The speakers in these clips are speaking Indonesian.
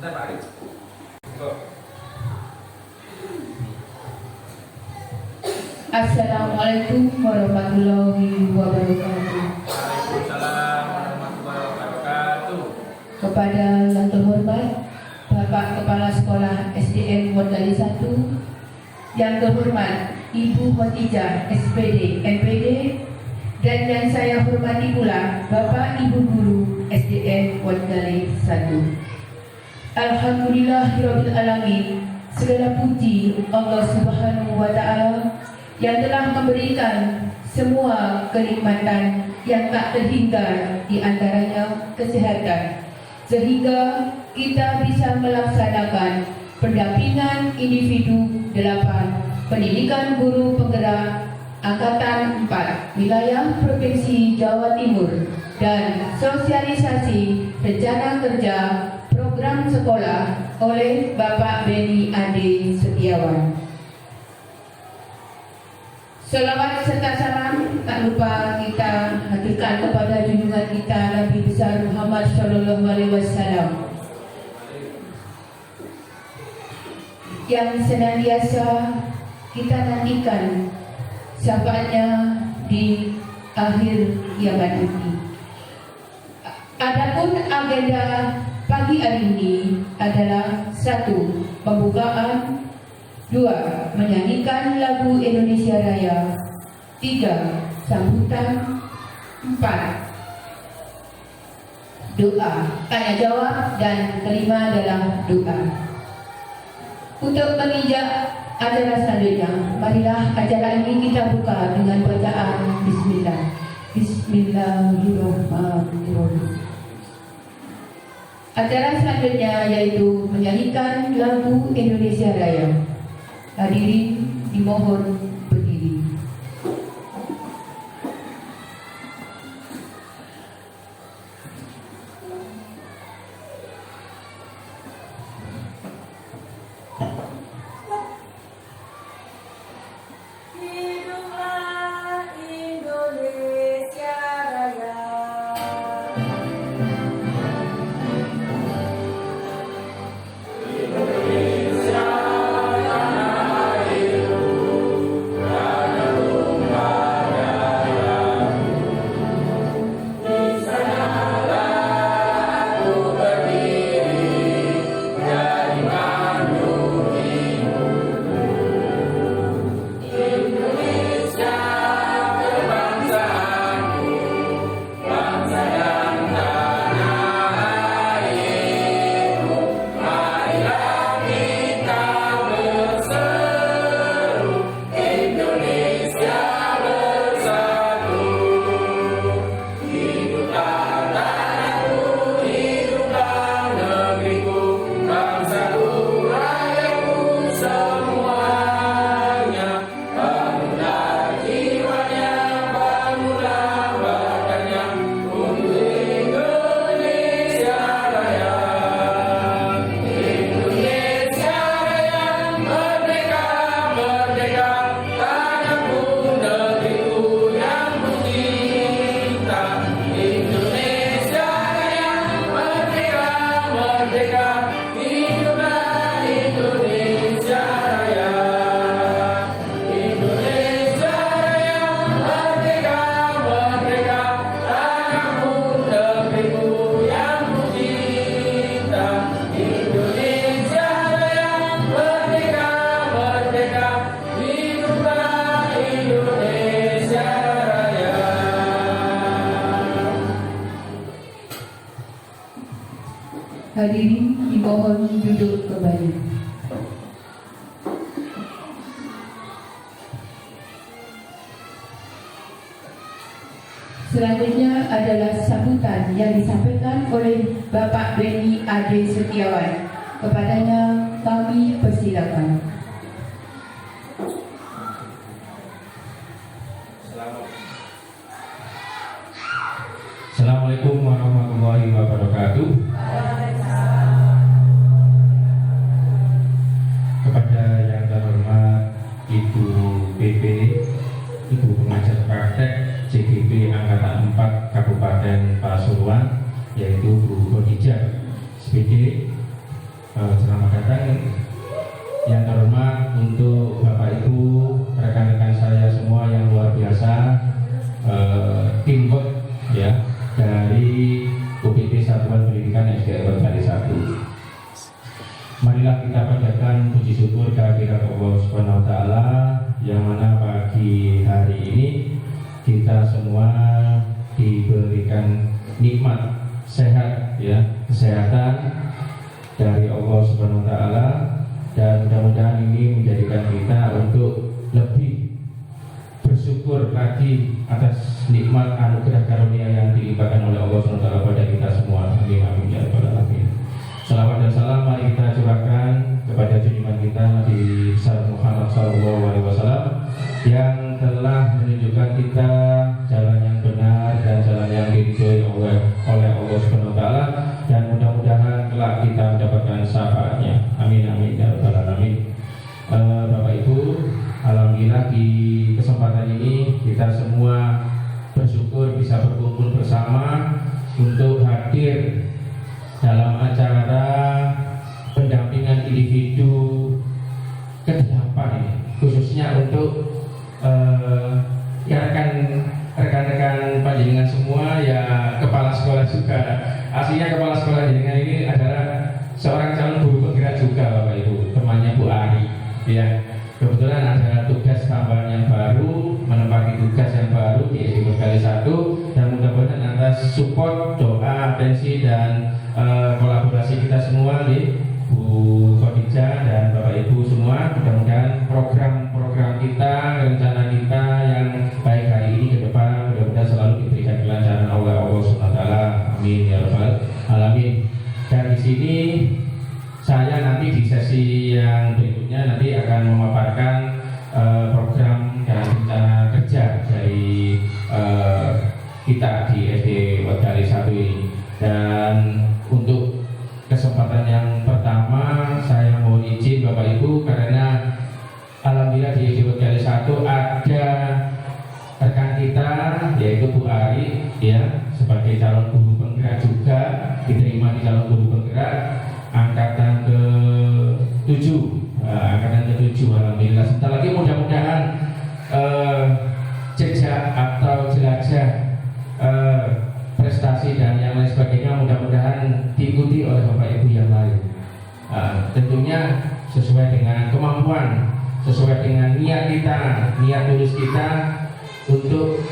Assalamualaikum warahmatullahi wabarakatuh. Waalaikumsalam warahmatullahi wabarakatuh. Kepada yang terhormat Bapak Kepala Sekolah SDN Modali 1, yang terhormat Ibu Khotijah SPD MPD, dan yang saya hormati pula Bapak Ibu Guru SDN Modali 1. Alhamdulillahirabbil alamin. Segala puji Allah Subhanahu wa taala yang telah memberikan semua kenikmatan yang tak terhingga, di antaranya kesehatan, sehingga kita bisa melaksanakan pendampingan individu 8 pendidikan guru penggerak Angkatan 4 wilayah Provinsi Jawa Timur, dan sosialisasi rencana kerja program sekolah oleh Bapak Beni Ade Setiawan. Selawat serta salam tak lupa kita haturkan kepada junjungan kita Nabi besar Muhammad Sallallahu Alaihi Wasallam, yang senantiasa kita nantikan syafaatnya di akhir kiamat ini. Adapun agenda pagi hari ini adalah 1. Pembukaan, 2. Menyanyikan lagu Indonesia Raya, 3. Sambutan, 4. Doa, tanya jawab, dan kelima adalah doa. Untuk menginjak acara selanjutnya, marilah acara ini kita buka dengan bacaan Bismillah. Bismillahirrahmanirrahim. Acara selanjutnya yaitu menyanyikan lagu Indonesia Raya. Hadirin dimohon berdiri. Hadirin dimohon duduk kembali. Selanjutnya adalah sambutan yang disampaikan oleh Bapak Beni Ade Setiawan. Kepadanya kami persilakan. Assalamualaikum warahmatullahi wabarakatuh. Kepada yang terhormat Ibu PP, Ibu Pengajar Praktek CGP Angkatan 4 Kabupaten Pasuruan, yaitu Bu Khotijah SPD, Alhamdulillah kita panjatkan puji syukur kehadirat Allah Subhanahu wa taala yang mana pagi hari ini kita semua diberikan nikmat sehat ya, kesehatan dari Allah Subhanahu wa taala, dan mudah-mudahan ini menjadikan kita untuk lebih bersyukur lagi atas nikmat anugerah karunia yang dilimpahkan oleh Allah Subhanahu wa taala pada kita semua. Amin amin ya rabbal alamin. Salawat dan salam mari kita curahkan kepada junjungan kita Nabi besar Muhammad SAW yang telah menunjukkan kita jalan yang benar dan jalan yang diridhoi oleh Allah Subhanahu wa taala, dan mudah-mudahan kelak kita mendapatkan syafaatnya. Amin amin ya rabbal alamin. Bapak Ibu, alhamdulillah di kesempatan ini kita semua bersyukur bisa berkumpul bersama untuk hadir dalam acara pendampingan individu ke-8 ini, khususnya untuk rekan-rekan panjenengan semua ya, kepala sekolah juga. Aslinya kepala sekolah jenengan ini adalah seorang calon guru penggerak juga Bapak Ibu, temannya Bu Ari ya. Kebetulan ada tugas tambahan yang baru, menempati tugas yang baru di SD Kali 1, dan mudah-mudahan atas support, doa, atensi dan kolaborasi kita semua di Bu Khadijah dan Bapak Ibu semua, mudah-mudahan program-program kita, rencana kita yang baik hari ini ke depan mudah-mudahan selalu diberikan kelancaran oleh Allah SWT. Amin ya rabbal alamin. Dan di sini saya nanti di sesi yang berikutnya nanti akan memaparkan program dan rencana kerja dari kita di SD Wadali 1 ini. Dan untuk kesempatan yang pertama saya mohon izin Bapak Ibu, karena alhamdulillah di SD Wadali 1 ada rekan kita yaitu Bu Ari ya, sebagai calon guru penggerak juga, diterima di calon guru penggerak angkatan ke-7, alhamdulillah. Sebentar lagi mudah-mudahan jejak atau jelajah prestasi dan yang lain sebagainya mudah-mudahan diikuti oleh Bapak Ibu yang lain. Tentunya sesuai dengan kemampuan, sesuai dengan niat kita, niat tulus kita untuk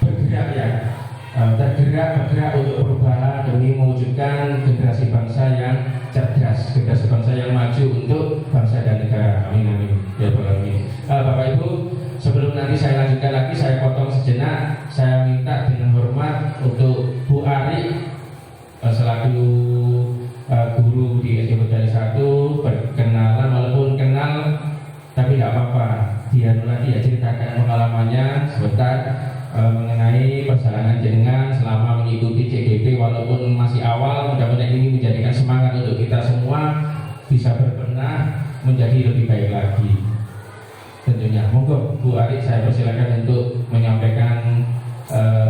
bergerak ya, bergerak untuk perubahan demi mewujudkan generasi bangsa yang cerdas, generasi bangsa yang maju untuk bangsa dan negara. Amin amin ya rabbal alamin. Bapak Ibu, sebelum nanti saya lanjutkan lagi, saya potong sejenak. Saya minta dengan hormat untuk Bu Ari selaku guru di SD Wadali 1 berkenalan, walaupun kenal tapi tidak apa-apa, dia nanti ya ceritakan pengalamannya sebentar mengenai perjalanan jenengan selama mengikuti CGP, walaupun masih awal. Mudah-mudahan ini menjadikan semangat untuk kita semua bisa berbenah menjadi lebih baik lagi. Tentunya, monggo Bu Ari, saya persilakan untuk menyampaikan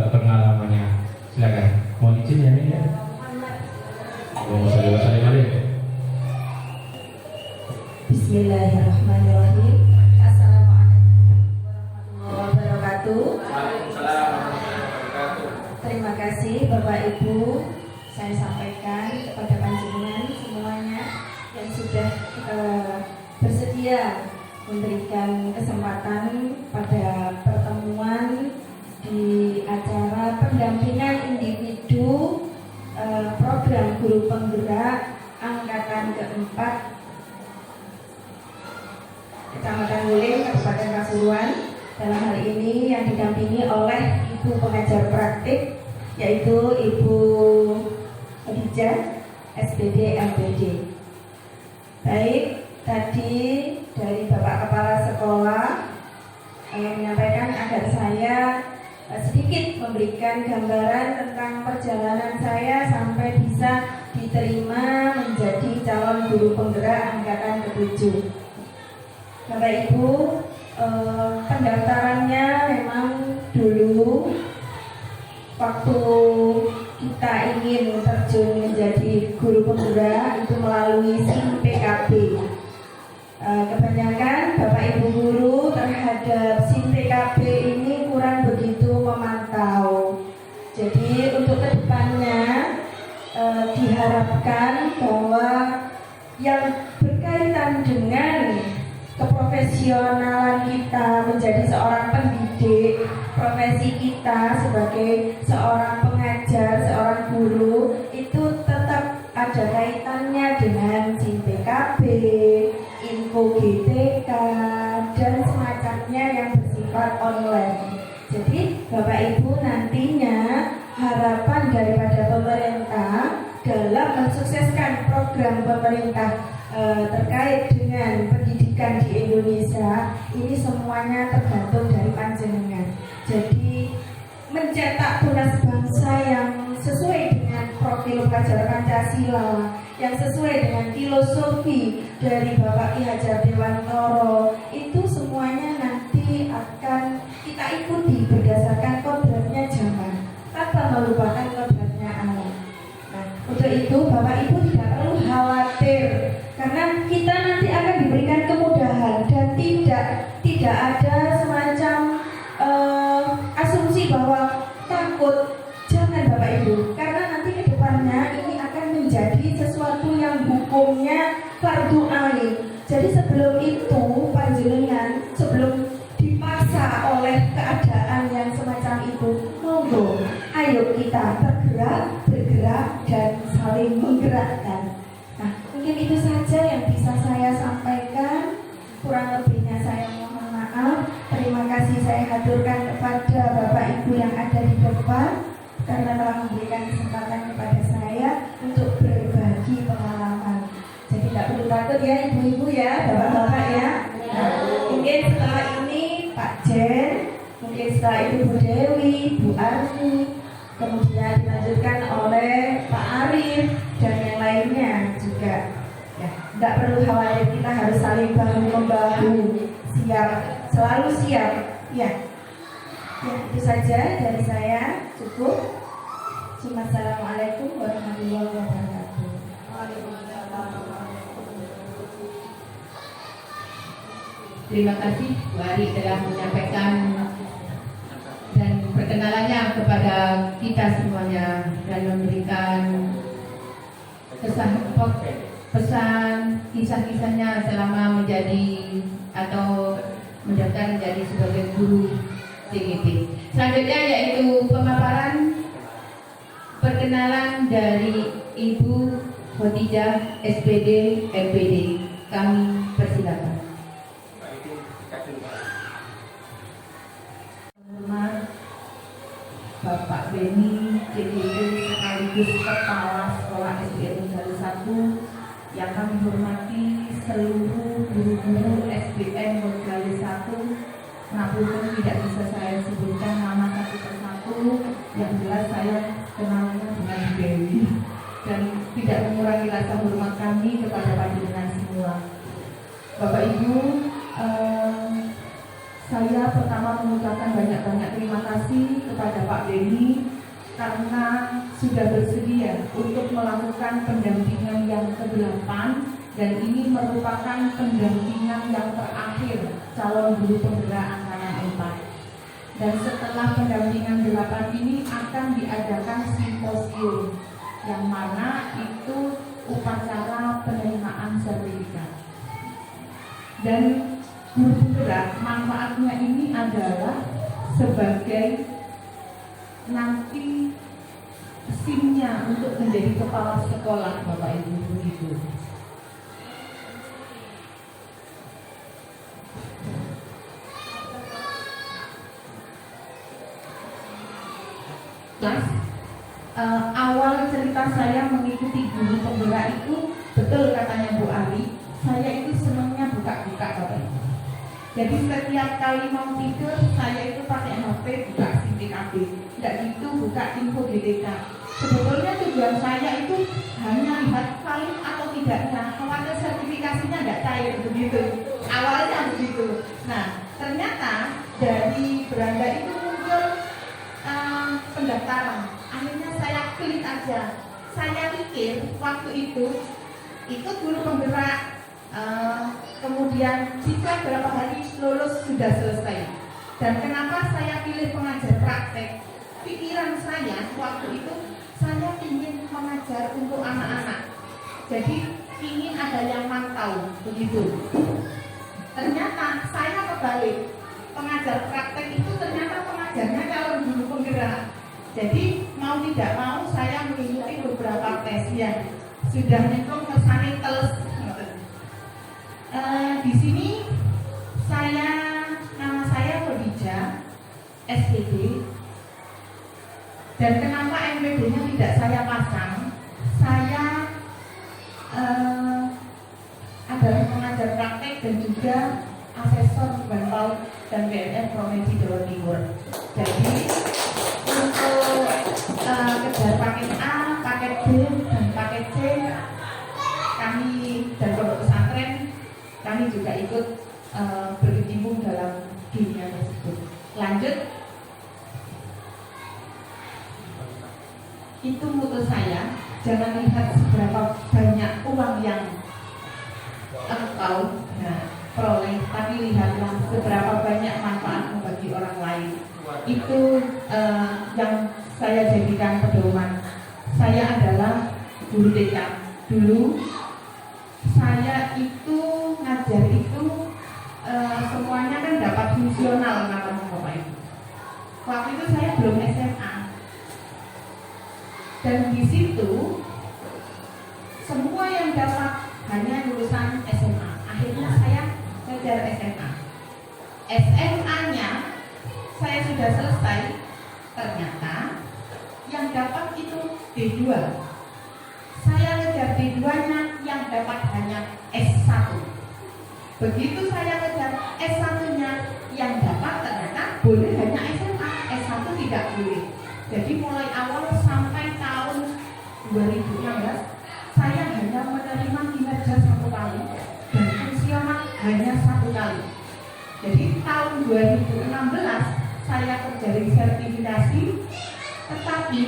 pengalamannya. Silakan. Mohon izin ya ini ya. Bismillahirrahmanirrahim. Assalamualaikum warahmatullahi wabarakatuh. Waalaikumsalam warahmatullahi wabarakatuh. Terima kasih Bapak Ibu, saya sampaikan kepada panjenengan semuanya yang sudah bersedia memberikan kesempatan pada pertemuan di acara pendampingan individu program guru penggerak angkatan ke-4 Kecamatan Wuling, Kabupaten Pasuruan. Dalam hal ini yang didampingi oleh Ibu pengajar praktik yaitu Ibu Khadijah, SPD MPD. Baik, tadi dari Bapak Kepala Sekolah menyampaikan agar saya sedikit memberikan gambaran tentang perjalanan saya sampai bisa diterima menjadi calon guru penggerak angkatan ke-7. Bapak Ibu, pendaftarannya memang dulu waktu kita ingin terjun menjadi guru penggerak itu melalui SIM PKB. Kebanyakan Bapak Ibu guru terhadap SIM PKB ini kurang begitu memantau. Jadi untuk kedepannya diharapkan bahwa yang berkaitan dengan keprofesionalan kita menjadi seorang pendidik, profesi kita sebagai seorang pengajar, seorang guru itu tetap ada kaitannya dengan SIM PKB, info GTK, dan semacamnya yang bersifat online. Jadi Bapak Ibu nantinya harapan daripada pemerintah dalam mensukseskan program pemerintah terkait dengan pendidikan di Indonesia ini semuanya tergantung dari panjenengan. Jadi mencetak tunas bangsa yang sesuai dengan profil pelajar Pancasila, yang sesuai dengan filosofi dari Bapak Ki Hajar Dewantoro, itu semuanya nanti akan kita ikuti berdasarkan kodratnya zaman tanpa melupakan kodratnya alam. Nah, untuk itu Bapak Ibu tidak perlu khawatir karena kita nanti akan diberikan kemudahan dan tidak ada semacam asumsi bahwa takut. Jangan Bapak Ibu, karena nanti ke depannya ini akan menjadi sesuatu yang hukumnya fardu ain. Jadi sebelum itu panjenengan sebelum dipaksa oleh keadaan yang semacam itu, monggo ayo kita bergerak dan saling menggerakkan. Nah, mungkin itu saja yang bisa saya sampaikan. Kurang lebihnya saya mohon maaf. Terima kasih saya haturkan kepada Bapak Ibu yang ada di depan karena telah memberikan kesempatan kepada saya untuk berbagi pengalaman. Jadi tidak perlu takut ya ibu-ibu ya, bapak-bapak ya. Nah, mungkin setelah ini Pak Jen, mungkin setelah itu Bu Dewi, Bu Arni, kemudian dilanjutkan oleh Pak Arif dan yang lainnya juga. Ya, tidak perlu khawatir, kita harus saling bahu membahu, siap, selalu siap. Ya, itu saja dari saya, cukup. Assalamualaikum warahmatullahi wabarakatuh. Terima kasih Bu Ari telah menyampaikan dan perkenalannya kepada kita semuanya dan memberikan pesan kisah-kisahnya selama menjadi atau mendaftar menjadi sebagai guru CGT. Selanjutnya yaitu pemaparan perkenalan dari Ibu Khotijah SPD MPD. Kami persilakan. Bapak Beni CGT sekaligus Kepala Sekolah SDN Negara 1, yang kami hormati seluruh guru-guru SDN Negara 1, namun tidak bisa saya sebutkan nama satu persatu, yang jelas saya kenalnya dengan Dewi dan tidak mengurangi rasa hormat kami kepada panjenengan semua. Bapak Ibu, saya pertama mengucapkan banyak-banyak terima kasih kepada Pak Beni karena sudah bersedia untuk melakukan pendampingan yang ke-8 dan ini merupakan pendampingan yang terakhir calon guru penggerak angkatan 4. Dan setelah pendampingan 8 ini akan diadakan simposium yang mana itu upacara penerimaan sertifikat. Dan guru penggerak manfaatnya ini adalah sebagai nanti SIM-nya untuk menjadi kepala sekolah Bapak Ibu begitu. Awal cerita saya mengikuti guru penggerak itu betul katanya Bu Ari, saya itu senangnya buka-buka Bapak Ibu. Jadi setiap kali mau tidur saya itu pakai HP buka SIM PKB, tidak gitu buka info GTK. Sebetulnya tujuan saya itu hanya lihat valid atau tidaknya, khawatir sertifikasinya tidak cair begitu. Awalnya begitu. Nah ternyata dari beranda itu muncul pendaftaran. Akhirnya saya klik aja. Saya pikir waktu itu ikut guru penggerak, kemudian jika berapa hari lulus sudah selesai. Dan kenapa saya pilih pengajar praktek? Pikiran saya waktu itu saya ingin mengajar untuk anak-anak. Jadi ingin ada yang mantau, begitu. Ternyata saya kebalik, pengajar praktek itu ternyata pengajarnya calon guru penggerak. Jadi mau tidak mau saya mengikuti beberapa tes ya. Sudah nyemplung kersane teles. Di sini nama saya Khadijah, SPD. Dan kenapa MPD-nya tidak saya pasang? Saya adalah pengajar praktek dan juga asesor Banpau dan BNN Provinsi Jawa Timur. Jadi untuk kejar paket A, paket B, dan paket C, kami dan pondok pesantren kami juga ikut berkecimpung dalam dunia tersebut. Lanjut, itu mutu saya. Jangan lihat seberapa banyak uang yang engkau peroleh, tapi lihatlah seberapa banyak manfaatmu bagi orang lain. Itu yang saya jadikan pedoman. Saya adalah guru TK. Dulu saya itu ngajar itu semuanya kan dapat fungsional namanya Bapak Ibu. Waktu itu saya belum SMA. Dan di situ semua yang dapat hanya lulusan SMA. Akhirnya saya ngajar SMA. SMA-nya saya sudah selesai. Ternyata yang dapat itu D2. Saya ngejar D2-nya yang dapat hanya S1. Begitu saya ngejar S1-nya yang dapat ternyata boleh hanya SMA, S1 tidak boleh. Jadi mulai awal sampai tahun 2016 saya hanya menerima kinerja 1 kali dan fungsional hanya 1 kali. Jadi tahun 2016 saya terjadi sertifikasi, tetapi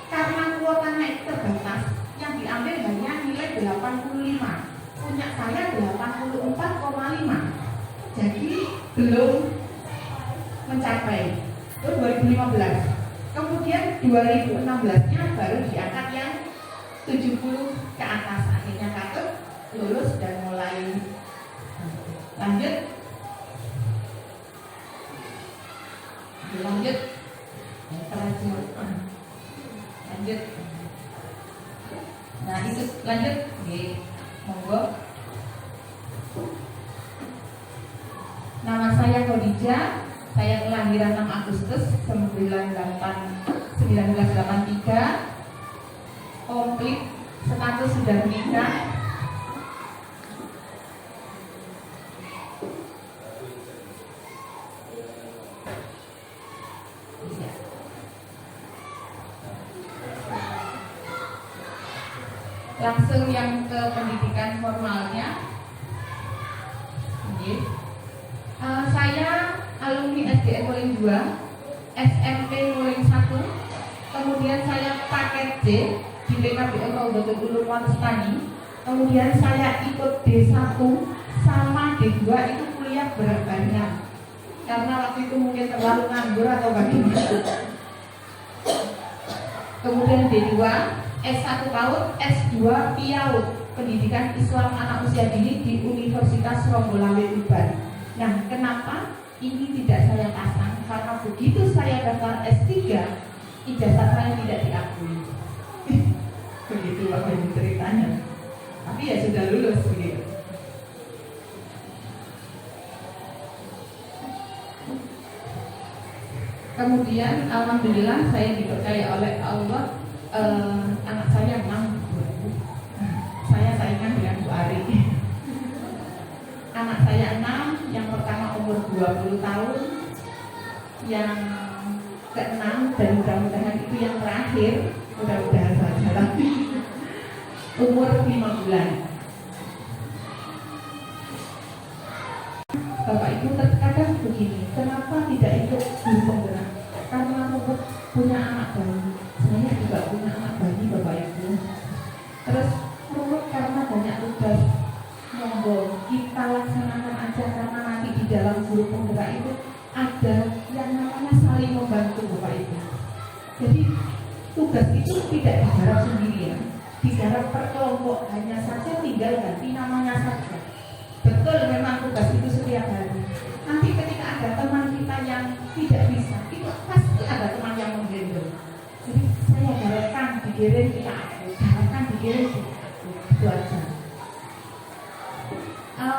karena kuotanya itu terbatas, yang diambil hanya nilai 85. Punya saya 84,5. Jadi belum mencapai. Itu 2015. Kemudian 2016-nya baru diangkat yang 70 ke atas. Akhirnya kakek lulus dan mulai lanjut. Lanjut. Nah itu lanjut. Oke, monggo. Nama saya Khadijah. Saya kelahiran 6 Agustus 1983. Komplit, status sudah menikah. Langsung yang ke pendidikan formalnya. Saya alumni SDN Nguling 2, SMP Nguling 1, kemudian saya paket D di PKBM Raudatul Ulum Wonestani, kemudian saya ikut D1 sama D2 itu kuliah berbanyak karena waktu itu mungkin terlalu nganggur atau bagaimana. Kemudian D2 S1 PAUD, S2 PIAUD, Pendidikan Islam Anak Usia Dini di Universitas Rombolambe Tuban. Nah, kenapa ini tidak saya pasang? Karena begitu saya daftar S3, ijazah saya tidak diakui. Begitu waktu ceritanya. Tapi ya sudah lulus begitu. Kemudian alhamdulillah saya dipercaya oleh Allah. Anak saya 6. Saya saingan dengan Bu Ari. Anak saya 6, yang pertama umur 20 tahun, yang ke-6 dan mudah-mudahan itu yang terakhir, mudah-mudahan saja umur 5 bulan. Bapak Ibu terkadang begini, kenapa tidak ikut guru penggerak? Karena Robert punya anak bayi, saya juga punya anak bayi Bapak Ibu. Terus Robert karena banyak tugas, monggo kita laksanakan aja karena nanti di dalam guru penggerak itu ada yang namanya saling membantu Bapak Ibu. Jadi tugas itu tidak digarap sendirian, digarap per kelompok, hanya saja tinggal ganti namanya saja. Betul, memang tugas itu setiap hari. Nanti ketika ada teman kita yang tidak bisa, itu pasti ada teman yang menggendong. Jadi saya garapkan dikirim kita aku, garapkan dikirim kita aku, itu aja.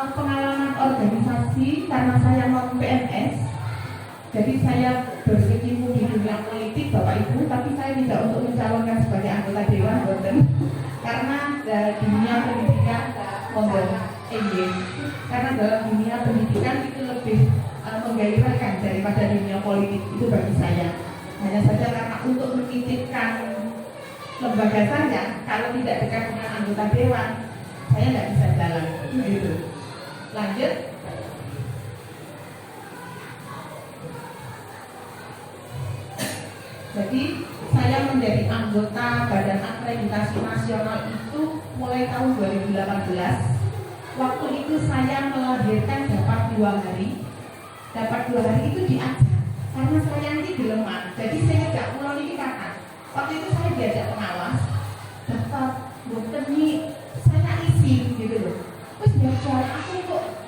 Pengalaman organisasi, karena saya non PNS, jadi saya berkecimpung di dunia politik Bapak Ibu, tapi saya tidak untuk mencalonkan sebagai anggota dewan, boten. Karena di dunia pendidikan karena dalam dunia pendidikan itu lebih menggairahkan daripada dunia politik, itu bagi saya. Hanya saja karena untuk menitipkan lembaga saya, kalau tidak dekat dengan anggota dewan, saya tidak bisa jalan. Gitu. Lanjut. Jadi saya menjadi anggota Badan Akreditasi Nasional itu mulai tahun 2018. Waktu itu saya melahirkan dapat 2 hari. Dapat 2 hari itu diajak. Karena saya ini dilemak. Jadi saya tidak pulang ini kakak. Waktu itu saya diajak pengawas. Daftar dokter ini saya isi gitu loh. Terus belajar aku kok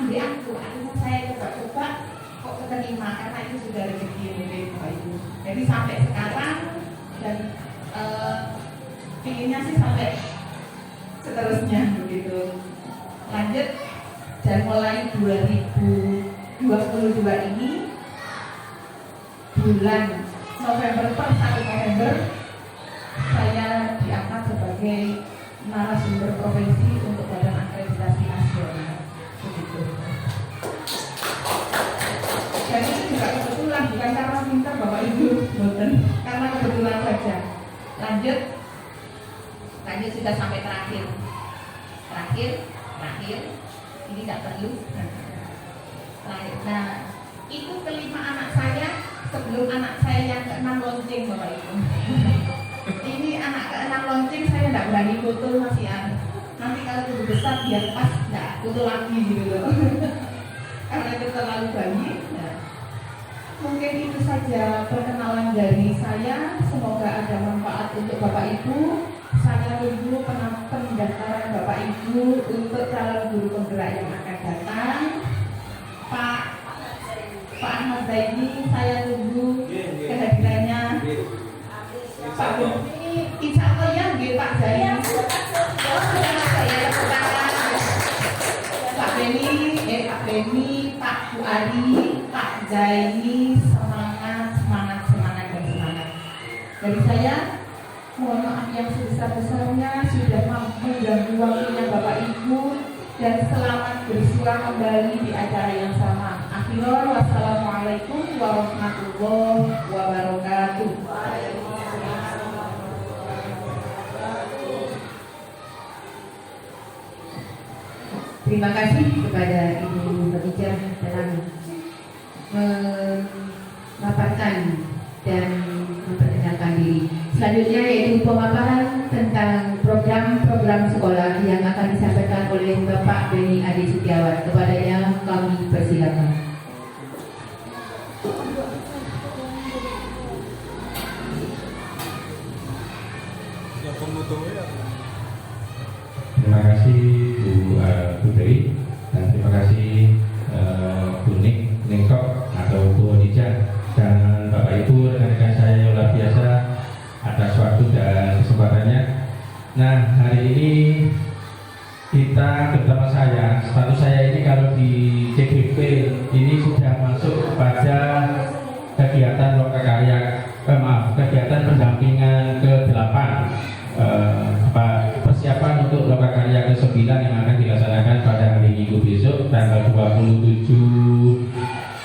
ambil aku. Akhirnya saya coba-coba kok keterima karena itu sudah rezeki dari Bapak Ibu. Jadi sampai sekarang dan pinginnya sih sampai seterusnya begitu. Lanjut, dan mulai 2022 ini bulan November per 1 November saya diangkat sebagai narasumber profesi untuk Badan Akreditasi Nasional begitu. Dan itu juga kebetulan, bukan karena pintar Bapak Ibu, boten, karena kebetulan saja. Lanjut sudah sampai terakhir, ini tidak perlu. Terakhir. Nah, itu kelima anak saya sebelum anak saya yang ke-6 launching Bapak Ibu. Ini anak ke-6 launching saya tidak berani foto masih ada. Nanti kalau itu besar biar pas tidak foto lagi gitu loh. Karena itu terlalu banyak. Nah, mungkin itu saja perkenalan dari saya. Semoga ada manfaat untuk Bapak Ibu. Saya tunggu pendaftaran Bapak Ibu untuk calon guru penggerak yang akan datang. Pak Ahmad Zaini, saya tunggu kehadirannya. Pak Beni, insya Allah ya, Pak Zaini. Pak Beni, Pak Bu Ari, Pak Zaini, semangat. Dari saya, mohon maaf yang sebesar-besarnya sudah mengganggu waktunya Bapak Ibu, dan selamat bersua kembali di acara yang sama. Akhirul, wassalamualaikum warahmatullahi wabarakatuh. Terima kasih kepada Ibu Khadijah dalam memaparkan dan memperkenalkan diri. Selanjutnya yaitu pemaparan tentang program-program sekolah yang akan disampaikan oleh Bapak Beni Adi Setiawan. Kepadanya kami persilakan. Terima kasih Bu Putri, dan terima kasih Bu Ningkok atau Bu Onija, dan Bapak Ibu rekan-rekan saya yang luar biasa atas waktu dan kesempatannya. Nah, hari ini kita terutama saya, status saya ini kalau di CGP ini sudah masuk pada kegiatan lokakarya, kegiatan pendampingan ke-8, persiapan untuk lokakarya ke-9 yang akan dilaksanakan pada hari Minggu besok tanggal 27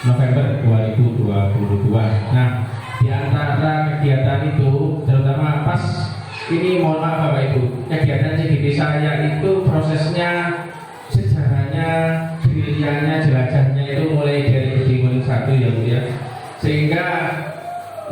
November 2022. Nah, di antara kegiatan itu, terutama pas ini, mohon maaf Bapak Ibu, kegiatan CGP saya itu prosesnya, sejarahnya, diriannya, jelajahnya itu mulai dari Kediri 1 ya Bu ya. Sehingga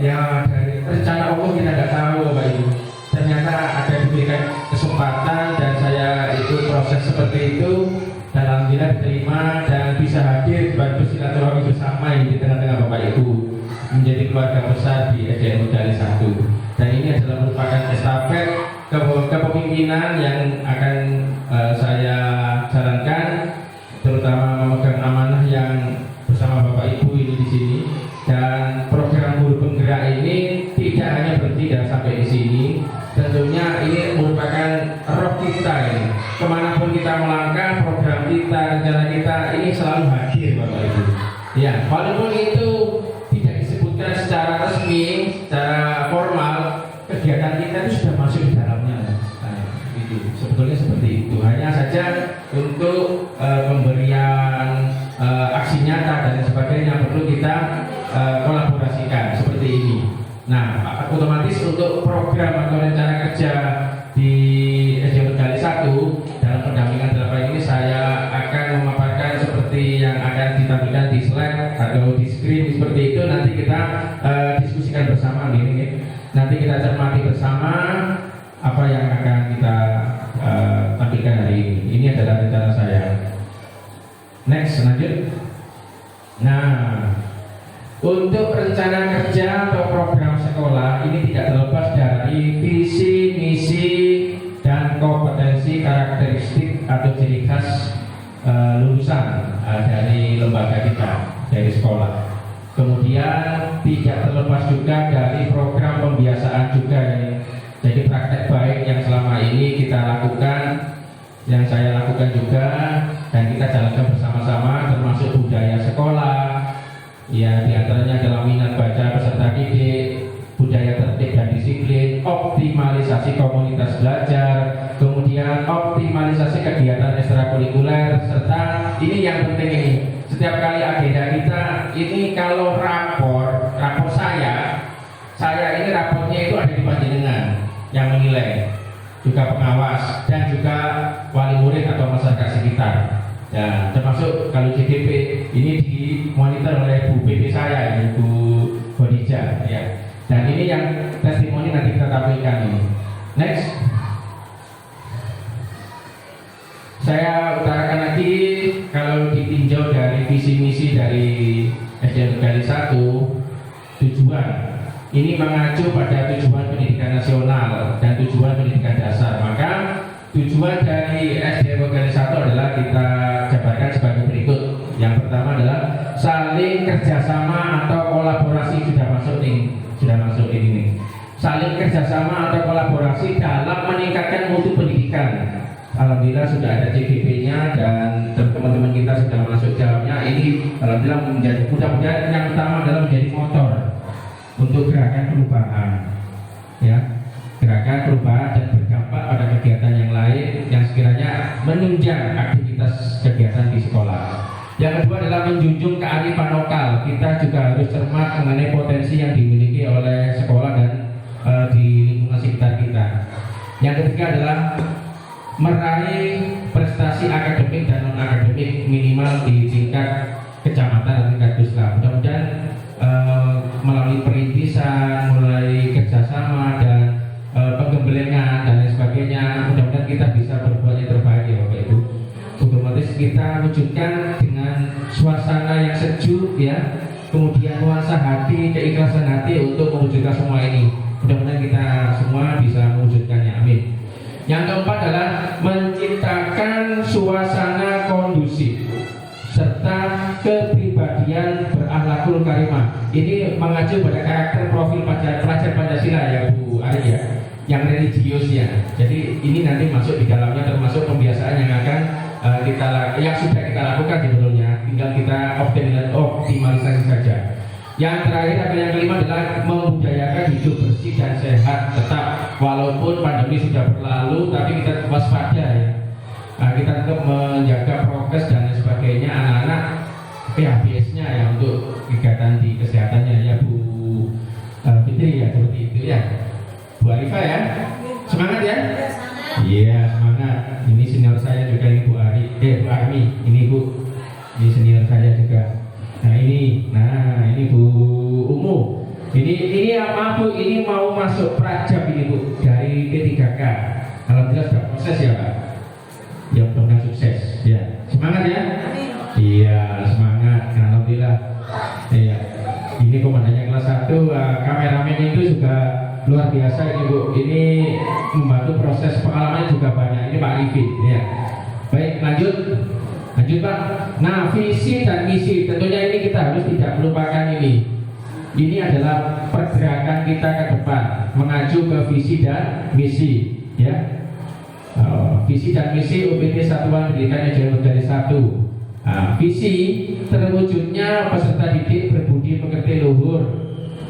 ya dari rencana Allah kita tidak tahu Bapak Ibu. Ternyata ada diberikan kesempatan dan saya itu proses seperti itu, dan alhamdulillah diterima dan bisa hadir bantu silaturahmi bersama di tengah-tengah Bapak Ibu menjadi keluarga besar di SDN Modali 1. Dan ini adalah merupakan estafet kepemimpinan yang akan saya jalankan, terutama memegang amanah yang bersama Bapak Ibu ini di sini. Dan program guru penggerak ini tidak hanya berhenti dan sampai di sini. Tentunya ini merupakan roh kita ini. Kemanapun kita melangkah, program kita, rencana kita ini selalu hadir Bapak Ibu. Ya, walaupun itu tidak disebutkan secara resmi, secara formal, kegiatan kita itu sudah masuk di dalamnya. Nah, itu sebetulnya seperti itu. Hanya saja untuk pemberian aksi nyata dan sebagainya perlu kita kolaborasikan seperti ini. Nah, otomatis untuk program atau rencana kerja di SDN Tegali 1 dalam pendampingan 8 ini saya akan memaparkan seperti yang akan ditampilkan di slide atau di screen seperti itu. Nanti kita diskusikan bersama ini. Nanti kita cermati bersama apa yang akan kita tampilkan hari ini. Ini adalah rencana saya. Next, lanjut. Nah, untuk rencana kerja atau program sekolah ini tidak terlepas dari visi, misi, dan kompetensi karakteristik atau ciri khas lulusan dari lembaga kita, dari sekolah. Kemudian tidak terlepas juga dari program pembiasaan juga yang jadi praktek baik yang selama ini kita lakukan, yang saya lakukan juga dan kita jalankan bersama-sama, termasuk budaya sekolah. Ya, diantaranya adalah minat baca peserta didik, budaya tertib dan disiplin, optimalisasi komunitas belajar, kemudian optimalisasi kegiatan ekstrakurikuler, serta ini yang penting ini, setiap kali agenda kita ini kalau rapor saya ini rapornya itu ada di panjenengan yang menilai, juga pengawas dan juga wali murid atau masyarakat sekitar. Ya, termasuk kalau JDP ini dimonitor oleh Bu PP saya, Bu Khadijah, ya. Dan ini yang testimoni nanti kita tampilkan ini. Next, saya utarakan lagi kalau ditinjau dari visi misi dari SDN Tegali 1, tujuan ini mengacu pada tujuan pendidikan nasional dan tujuan pendidikan dasar. Maka tujuan dari SDN Tegali 1 adalah kita jabarkan sebagai berikut. Yang pertama adalah saling kerjasama atau kolaborasi, sudah masuk ini. Saling kerjasama atau kolaborasi dalam meningkatkan mutu pendidikan. Alhamdulillah sudah ada CGP-nya dan teman-teman kita sudah masuk dalamnya. Ini alhamdulillah menjadi, mudah-mudahan yang utama adalah menjadi motor untuk gerakan perubahan, ya, gerakan perubahan dan berdampak pada kegiatan yang lain yang sekiranya menunjang aktivitas kegiatan di sekolah. Yang kedua adalah menjunjung kearifan lokal. Kita juga harus cermat mengenai potensi yang dimiliki oleh sekolah dan di lingkungan sekitar kita. Yang ketiga adalah meraih prestasi akademik dan non akademik minimal di tingkat kecamatan dan tingkat desa. Mudah-mudahan melalui perintisan, mulai kerjasama dan penggembelengan dan lain sebagainya, mudah-mudahan kita bisa berbuat yang terbaik ya Bapak Ibu. Otomatis kita wujudkan dengan suasana yang sejuk, ya, kemudian nuansa hati, keikhlasan hati untuk mewujudkan semua ini. Mudah-mudahan kita semua bisa mewujudkannya, amin. Yang keempat adalah menciptakan suasana kondusif serta kepribadian berakhlakul karimah. Ini mengacu pada karakter profil pelajar Pancasila ya Bu Ari ya, yang religius ya. Jadi ini nanti masuk di dalamnya, termasuk pembiasaan yang akan yang sudah kita lakukan sebetulnya, tinggal kita optimalisasi saja. Yang terakhir atau yang kelima adalah membudayakan hidup bersih dan sehat tetap walaupun pandemi sudah berlalu, tapi kita waspada ya. Kita tetap menjaga prokes dan lain sebagainya, anak-anak PHBS-nya ya untuk kegiatan di kesehatannya ya Bu Fitri ya, seperti itu ya. Bu Arifah ya, semangat ya. Iya, semangat. Ini senior saya juga, ini Bu Bu Armi, ini Bu, ini senior saya juga. Nah ini Bu Umu. Ini apa Bu? Ini mau masuk prajab ini Bu dari P3K. Alhamdulillah sudah proses ya Pak. Ya mudah-mudahan sukses. Ya semangat ya. Iya semangat. Alhamdulillah. Iya. Ini komandannya kelas 1. Kameramen itu juga luar biasa ini Bu. Ini membantu proses pengalaman juga banyak. Ini Pak Arifin ya. Baik, lanjut Pak. Nah, visi dan misi tentunya ini kita harus tidak melupakan ini. Ini adalah pergerakan kita ke depan, mengacu ke visi dan misi ya. Visi dan misi UPT Satuan Pendidikan Ejaan Medali 1. Visi terwujudnya peserta didik berbudi pekerti luhur,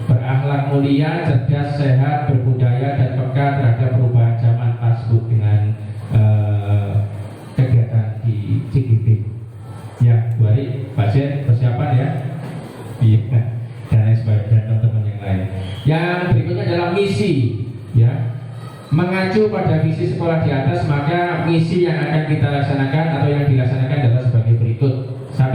berakhlak mulia, cerdas, sehat, berbudaya dan peka terhadap perubahan zaman tersebut dengan kegiatan di CGP. Ya, mari Pak Jen persiapan ya. Iya, dan lain sebagainya, teman-teman yang lain. Yang berikutnya adalah misi, ya. Mengacu pada visi sekolah di atas, maka misi yang akan kita laksanakan atau yang dilaksanakan adalah sebagai berikut. 1.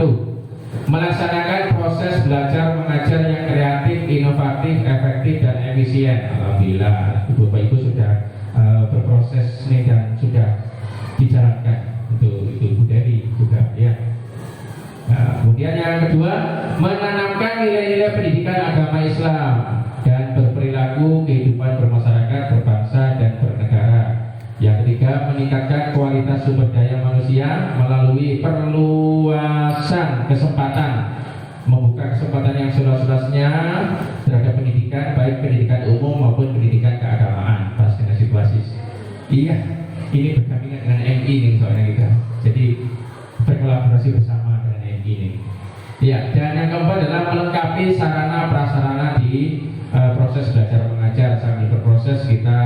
Melaksanakan proses belajar mengajar yang kreatif, inovatif, efektif, dan efisien. Alhamdulillah, Bapak Ibu sudah berproses nih dan sudah dijalankan untuk itu Bu Dewi juga ya. Nah, kemudian yang kedua, menanamkan nilai-nilai pendidikan agama Islam dan berperilaku kehidupan bermasyarakat, berbangsa, dan bernegara. Yang ketiga, meningkatkan kualitas sumber daya manusia melalui perluasan kesempatan, membuka kesempatan yang seluas-luasnya terhadap pendidikan, baik pendidikan umum maupun pendidikan keagamaan. Pas dengan situasi. Iya, ini berdampingan dengan MI nih soalnya kita. Jadi berkolaborasi bersama dengan MI ini. Ya, dan yang keempat adalah melengkapi sarana prasarana di proses belajar mengajar. Sambil berproses kita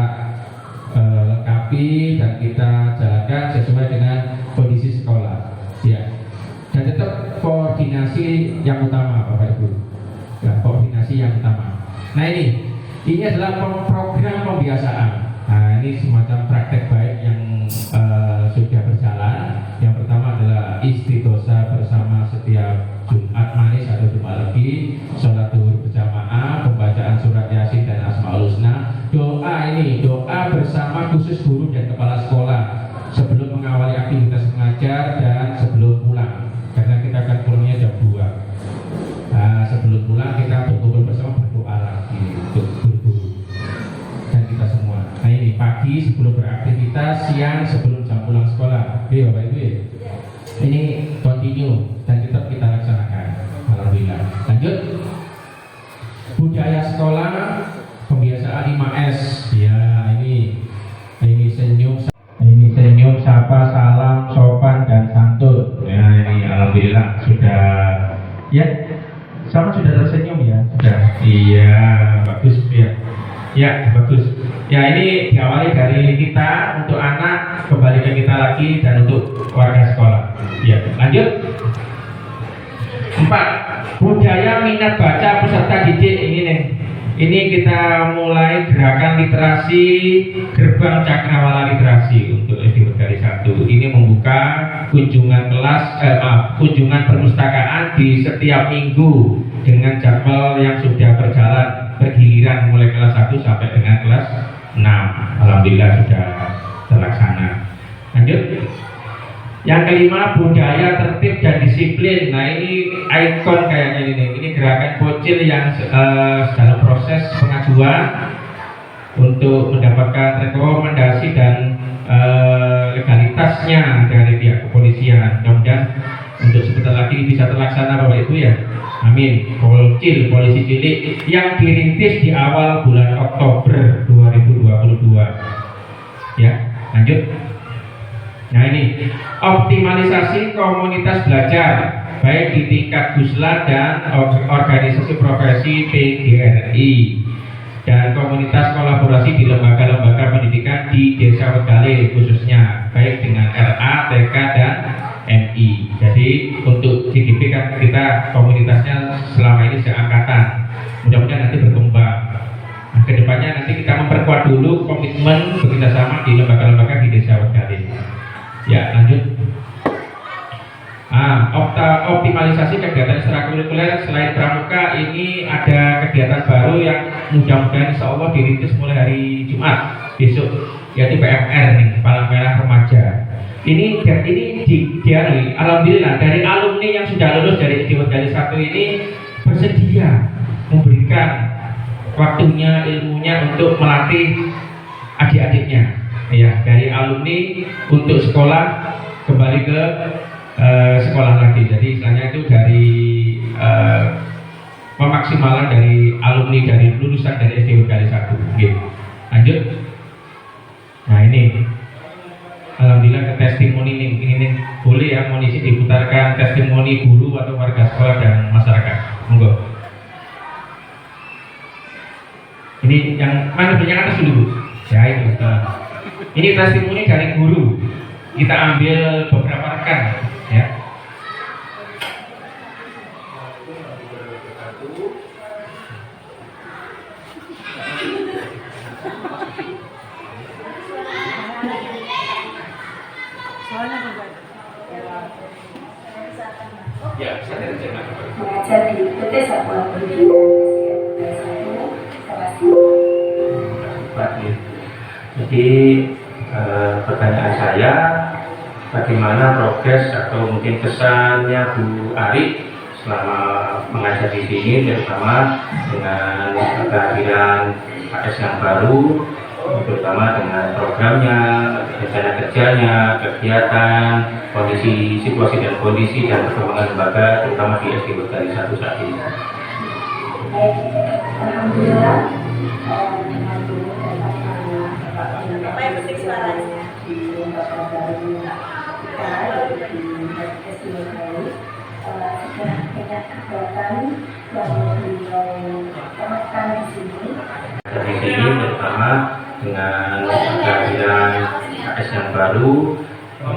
lengkapi dan kita jalankan sesuai dengan kondisi sekolah. Ya, dan tetap koordinasi yang utama, Bapak Ibu. Ya, koordinasi yang utama. Nah ini adalah program pembiasaan. Nah ini semacam praktek baik yang sudah berjalan. Yang pertama adalah istighosah bersama setiap Jumat manis atau Jumat legi, sholat zuhur berjamaah, pembacaan surat Yasin dan Asmaul Husna. Doa bersama khusus guru dan kepala sekolah sebelum mengawali aktivitas mengajar dan sebelum pulang. Karena kita akan pulangnya jam 2. Nah, sebelum pulang kita berkumpul bersama berdoa lagi untuk guru dan kita semua. Nah ini pagi sebelum beraktivitas, siang sebelum jam pulang sekolah. Oke Bapak Ibu ya. Ini continue dan tetap kita laksanakan. Alhamdulillah. Lanjut. Budaya sekolah, pembiasaan 5S. Ya ini senyum, sapa, salam, sopan dan santun. Ya ini alhamdulillah sudah. Ya, sama sudah tersenyum ya. Sudah. Iya, bagus ya. Ya, bagus. Ya ini diawali dari kita untuk anak, kembali ke kita lagi dan untuk warga sekolah. Ya, lanjut. 4. Budaya minat baca peserta didik ini nih. Ini kita mulai gerakan literasi, gerbang cakrawala literasi untuk SD Medali 1. Ini membuka kunjungan kunjungan perpustakaan di setiap minggu dengan jadwal yang sudah berjalan bergiliran mulai kelas 1 sampai dengan kelas 6. Alhamdulillah sudah terlaksana. Lanjut. Yang kelima, budaya tertib dan disiplin. Nah ini ikon kayaknya ini. Ini gerakan bocil yang dalam proses pengajuan untuk mendapatkan rekomendasi dan legalitasnya dari pihak kepolisian. Mudah-mudahan untuk sebentar lagi bisa terlaksana Bapak Ibu ya. Amin. Bocil polisi cilik yang dirintis di awal bulan Oktober 2022. Ya, lanjut. Nah ini optimalisasi komunitas belajar baik di tingkat Gusla dan organisasi profesi PGRI dan komunitas kolaborasi di lembaga-lembaga pendidikan di Desa Wedale khususnya baik dengan RA, TK dan MI. Jadi untuk CGP kan kita komunitasnya selama ini seangkatan. Mudah-mudahan nanti berkembang. Nah, kedepannya nanti kita memperkuat dulu komitmen bekerjasama di lembaga-lembaga di Desa Wedale. Ya, lanjut. Optimalisasi kegiatan ekstrakurikuler selain pramuka, ini ada kegiatan baru yang mudah-mudahan insya Allah dirintis mulai hari Jumat besok, yaitu PMR nih, Palang Merah Remaja. Ini dialui, alhamdulillah dari alumni yang sudah lulus dari SD Medali 1 ini bersedia memberikan waktunya, ilmunya untuk melatih adik-adiknya, ya, dari alumni untuk sekolah kembali ke sekolah lagi. Jadi istilahnya itu dari pemaksimalan dari alumni dari lulusan dari SD Berdali 1. Gitu. Lanjut. Nah ini, alhamdulillah ke testimoni ini boleh ya, mohon izin diputarkan testimoni guru atau warga sekolah dan masyarakat. Monggo. Ini yang mana yang atas dulu? Ya itu. Ini testimoni dari guru. Kita ambil beberapa rekan, ya. Ya, saya mengajar di PT Satuan Pendidikan Jadi pertanyaan saya, bagaimana progres atau mungkin kesannya Bu Ari selama mengajar di sini, terutama dengan kehadiran AS yang baru, terutama dengan programnya, rencana kerjanya, kegiatan, kondisi, situasi dan kondisi dan perkembangan lembaga, terutama di SD Berdali 1 saat ini. Alhamdulillah dengan dulu apa yang penting suaranya di lembaga baru kita di SD Berdali sudah banyak kegiatan yang beliau temukan di sini. Dari sini terutama dengan kehadiran AS yang baru,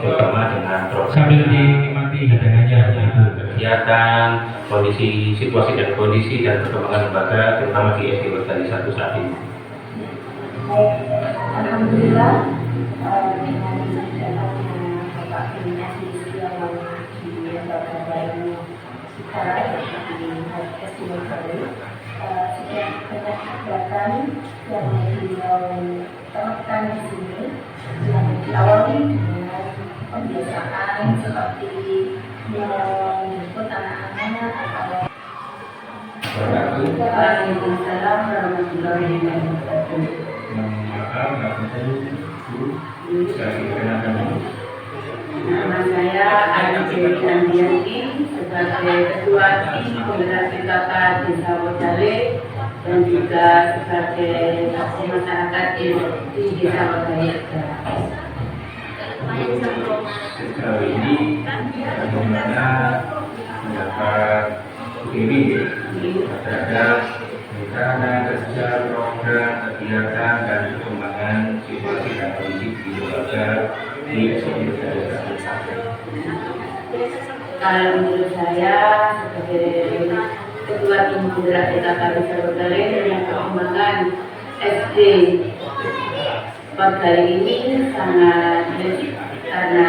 terutama dengan program sambil dinikmati hidangannya, kegiatan, kondisi, situasi dan kondisi dan perkembangan lembaga, terutama di SD Berdali 1 saat ini. Alhamdulillah dengan datangnya Bapak Pimpinan di lembaga baru kita di SD Berdali sudah banyak kegiatan yang beliau temukan di sini yang diawali dengan pembiasaan seperti menjemput anak-anak atau Waalaikumsalam warahmatullahi wabarakatuh. Nama saya Adi Andianti sebagai Ketua Tim Penggerak PKK Desa Berdali dan juga sebagai masyarakat di Desa Berdali. Sejauh ini bagaimana pendapat ini terhadap rencana kerja, program, kegiatan dan perkembangan situasi dan kondisi di lembaga di SD Berdali 1. Kalau menurut saya sebagai Ketua Tim Penggerak PKK Desa Berdali dengan perkembangan SD Berdali ini sangat karena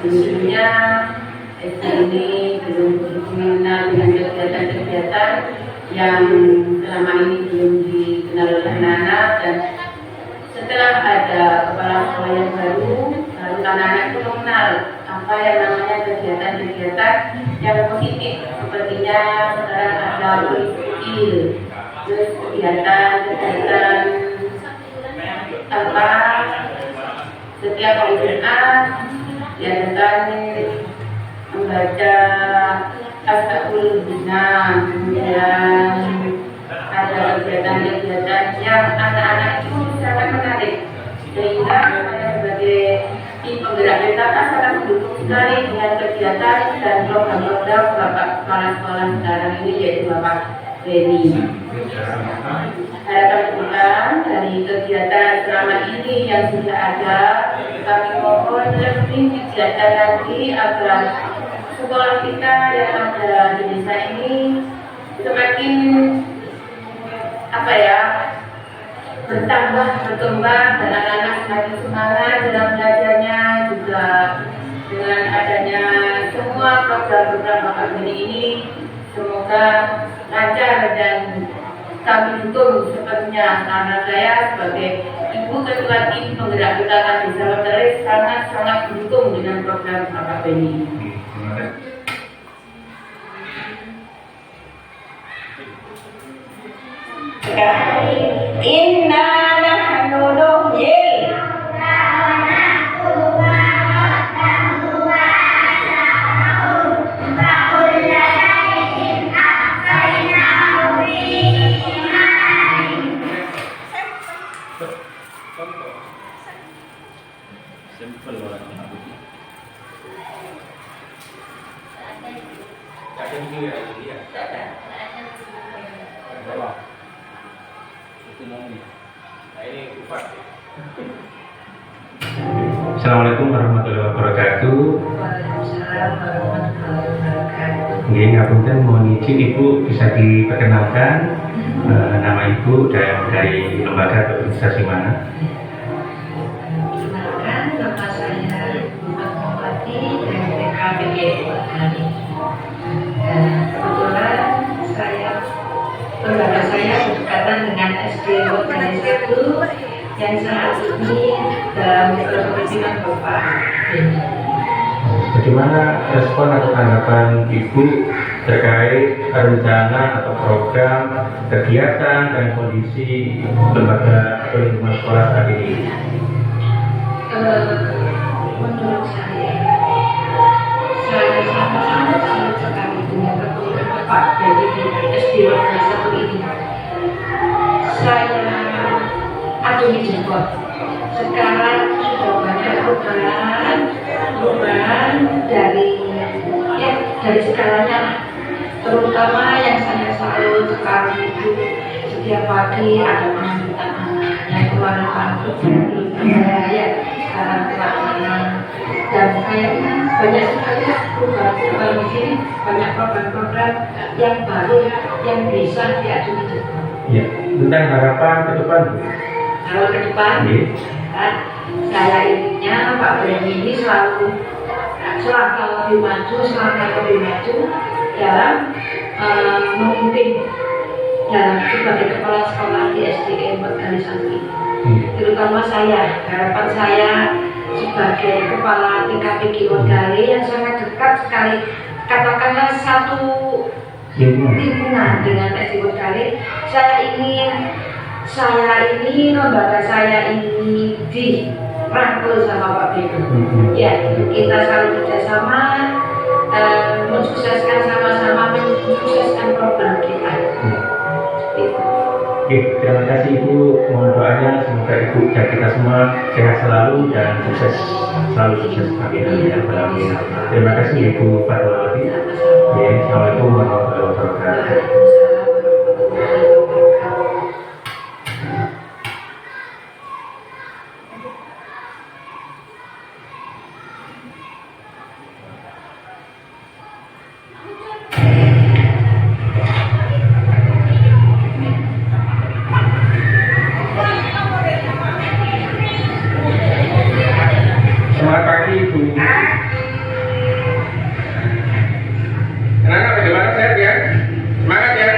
tentunya SD ini belum mengenal dengan kegiatan-kegiatan yang selama ini belum dikenal oleh anak-anak, dan setelah ada kepala sekolah yang baru anak-anak itu mengenal apa yang namanya kegiatan-kegiatan yang positif. Sepertinya sekarang ada skill, terus kegiatan apa setiap hari Jumat diadakan membaca Ashabul Bina, kemudian ada kegiatan-kegiatan yang anak-anak itu sangat menarik, sehingga saya sebagai tim penggerak PKK sangat mendukung sekali dengan kegiatan dan program-program Bapak Kepala Sekolah sekarang ini, yaitu Bapak Beni. Harapan kita dari kegiatan selama ini yang sudah ada, kami mohon lebih digiatkan lagi agar sekolah kita yang ada di desa ini semakin berkembang dan anak-anak semakin semangat dalam belajarnya, juga dengan adanya semua program-program Bapak Beni ini semoga lancar dan kami dukung sepenuhnya, karena saya sebagai Ibu Ketua Tim Penggerak PKK Desa Berdali sangat-sangat mendukung dengan program Bapak Beni. Sekarang Simple orang yang begini. Tak ada juga ya, dia. Bawah. Itu nanti. Nah ini kupat. Assalamualaikum warahmatullahi wabarakatuh. Waalaikumsalam warahmatullahi wabarakatuh. Nggih, ngapunten mohon izin Ibu bisa diperkenalkan nama Ibu dan dari lembaga atau organisasi mana? Perkenalkan, nama saya Ibu Fatmawati dari PKBG Wadali. Kebetulan lembaga saya berdekatan dengan SD Wadali 1 yang saat ini dalam kepemimpinan Bapak Beni. Bagaimana respon atau tanggapan Ibu terkait rencana atau program kegiatan dan kondisi lembaga atau lingkungan sekolah saat ini? Menurut saya sangat sangat sekali dengan kepemimpinan Pak Beni di SD Wadali 1 ini. Saya acungi jempol. Sekarang sudah banyak perubahan dari segalanya, terutama yang saya salut sekarang itu setiap pagi ada pengambilan yang keluar kartu ya sekarang pelaksanaan dan kayaknya banyak sekali perubahan di sini, banyak program-program yang baru yang bisa diacungi jempol. Ya, tentang harapan ke depan Bu. Kalau ke depan, kan, saya inginnya Pak Beni ini selalu selangkah lebih maju dalam memimpin dalam sebagai kepala sekolah di SDN Wadali 1. Terutama saya, harapan saya sebagai kepala TKPG Wadali yang sangat dekat sekali, katakanlah satu lingkungan dengan SD Wadali. Saya ini lembaga saya ini dirangkul sama Pak Beni. Ya, kita selalu bekerjasama mensukseskan sama-sama mensukseskan program kita. Itu. Oke, terima kasih Ibu. Mohon doanya semoga Ibu dan kita semua sehat selalu dan selalu sukses. Amin. Amin. Terima kasih Ibu Fatmawati. Ya, Assalamualaikum warahmatullahi wabarakatuh. Selamat pagi Ibu. Kenapa bagaimana sehat ya? Semangat ya.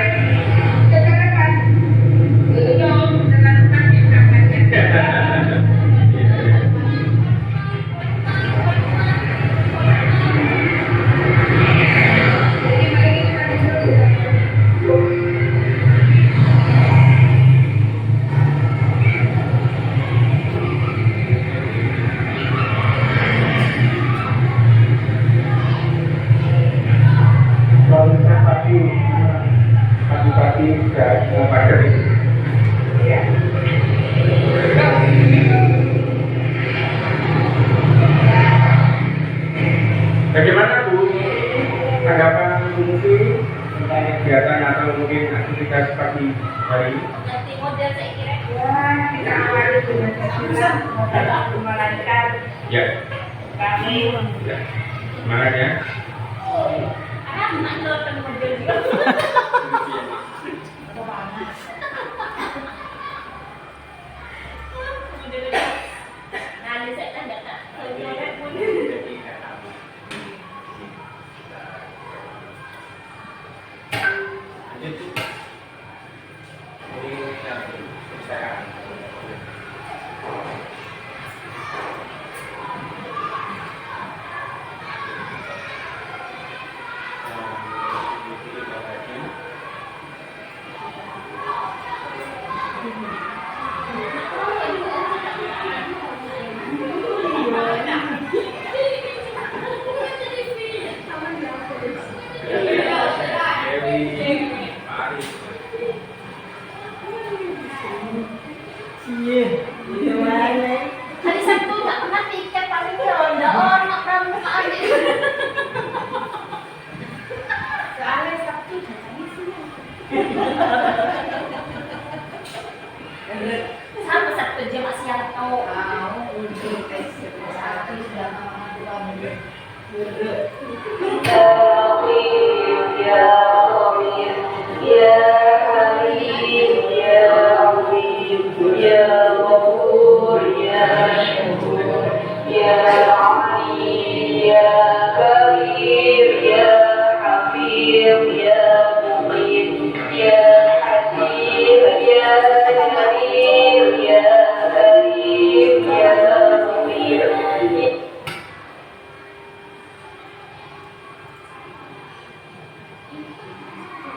Pagi-pagi sudah pagar ini. Bagaimana Bu tanggapan mungkin tentang kegiatan atau mungkin aktivitas pagi hari ini? Kita awali dengan kesulitan melancar Ya, kami. ya. Semangat ya.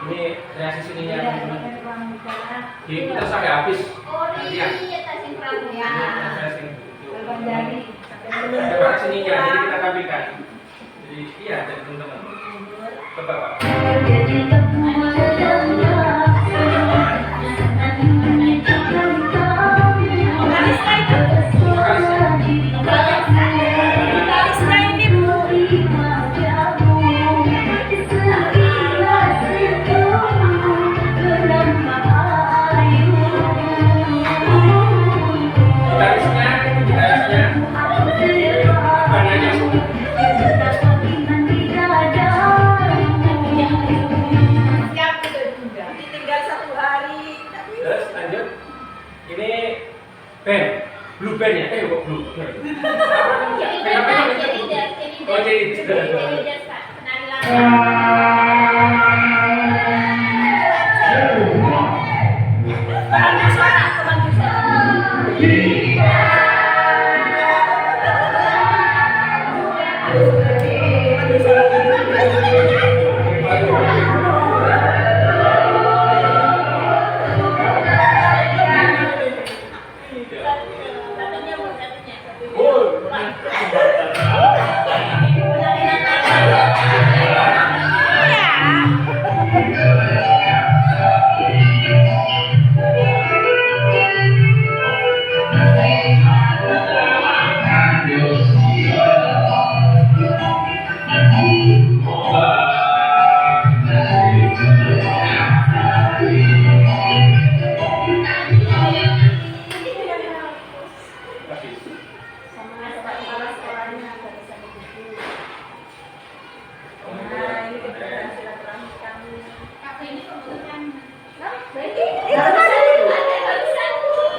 Ini reaksi sininya kita sampai habis. Nanti ya. Sampai sininya jadi kita tampilkan. Jadi iya teman-teman. Coba Pak. Terus lanjut. Ini band, blue band ya? Kok blue? Oh jadi.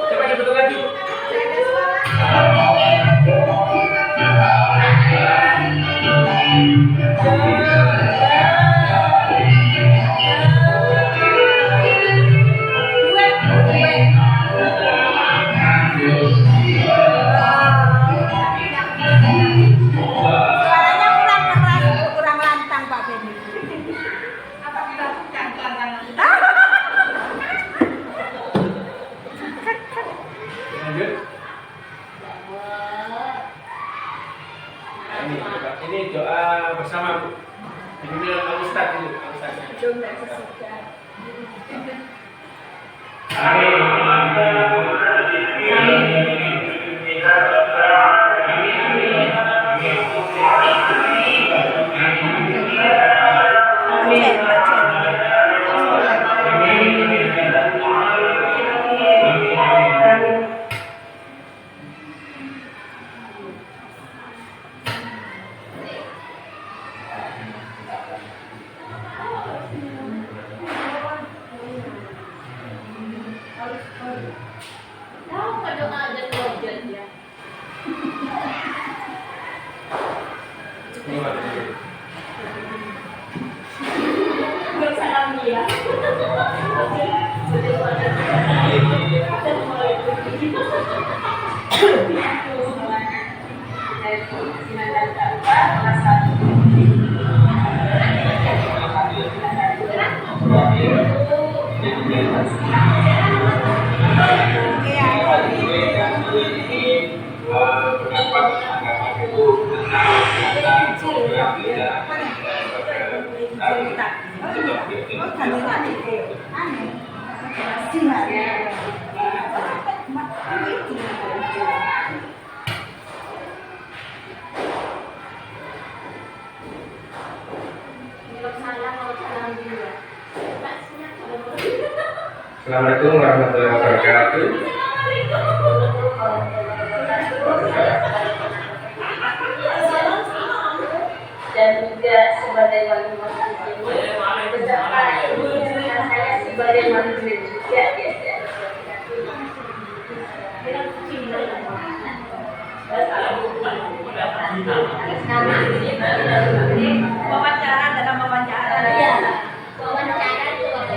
Coba betul lagi. Kurang lantang Pak Benny. Apa kita pelan-pelan? Lanjut. Ini doa bersama Bu. Ini Al Ustaz dulu, Al Ustaz. Ini Pak. Assalamualaikum warahmatullahi wabarakatuh. sebagai wali murid beserta ibu dan saya sebagai murid juga ya. Wawancara dalam wawancara. Iya, wawancara juga.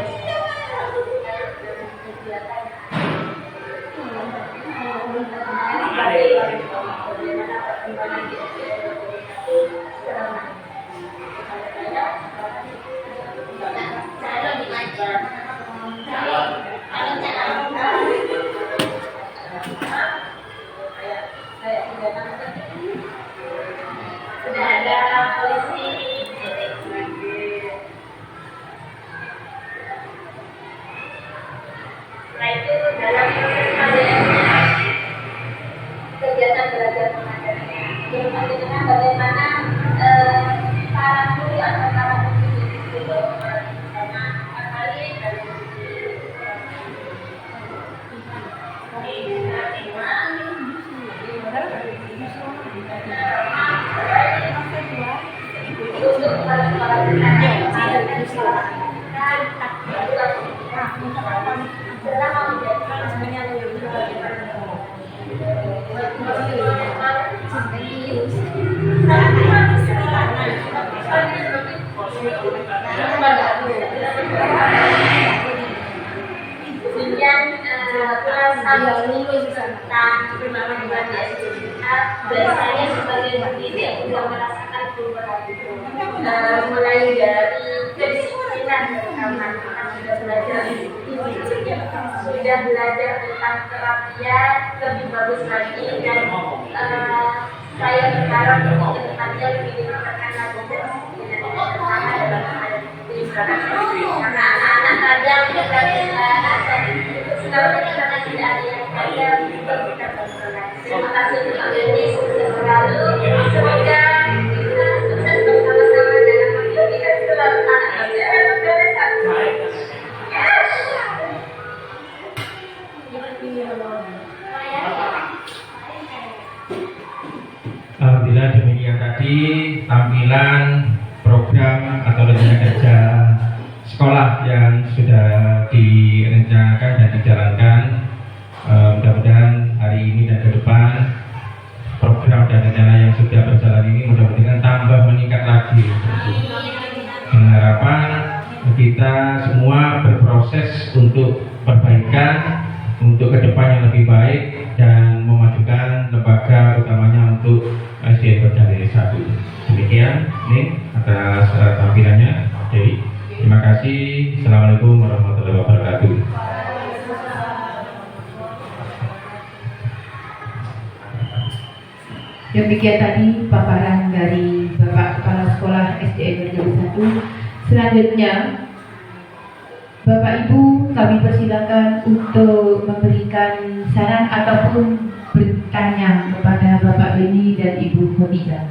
Sudah ada polisi. Setelah itu dalam proses KDM-nya kegiatan belajar mengajarnya berkaitan dengan bagaimana para guru atau para pendidik itu bersama kali dari untuk para dan saya sebagai pendidik juga merasakan perubahan itu, mulai dari kedisiplinan pertama kita sudah belajar tentang kerapian lebih bagus lagi, dan saya sekarang kedepannya lebih menekankan lagi kedisiplinan pertama dalam menghadapi karena anak-anak kadang kita sebenarnya karena tidak ada yang saya kita bersolat. Terima kasih untuk ini selalu semoga kita sukses bersama-sama dalam mendidik seluruh anak Alhamdulillah, demikian tadi tampilan program atau rencana kerja sekolah yang sudah direncanakan dan dijalankan. Mudah-mudahan hari ini dan ke depan program dan rencana yang sudah berjalan ini mudah-mudahan tambah meningkat lagi. Dengan harapan kita semua berproses untuk perbaikan, untuk ke depan yang lebih baik dan memajukan lembaga utamanya untuk SDN Berdalih 1. Demikian nih atas tampilannya. Jadi terima kasih. Assalamualaikum warahmatullahi wabarakatuh. Demikian tadi paparan dari Bapak Kepala Sekolah SDN Berdalih 1. Selanjutnya Bapak Ibu kami persilakan untuk memberikan saran ataupun bertanya kepada Bapak Beni dan Ibu Khadijah.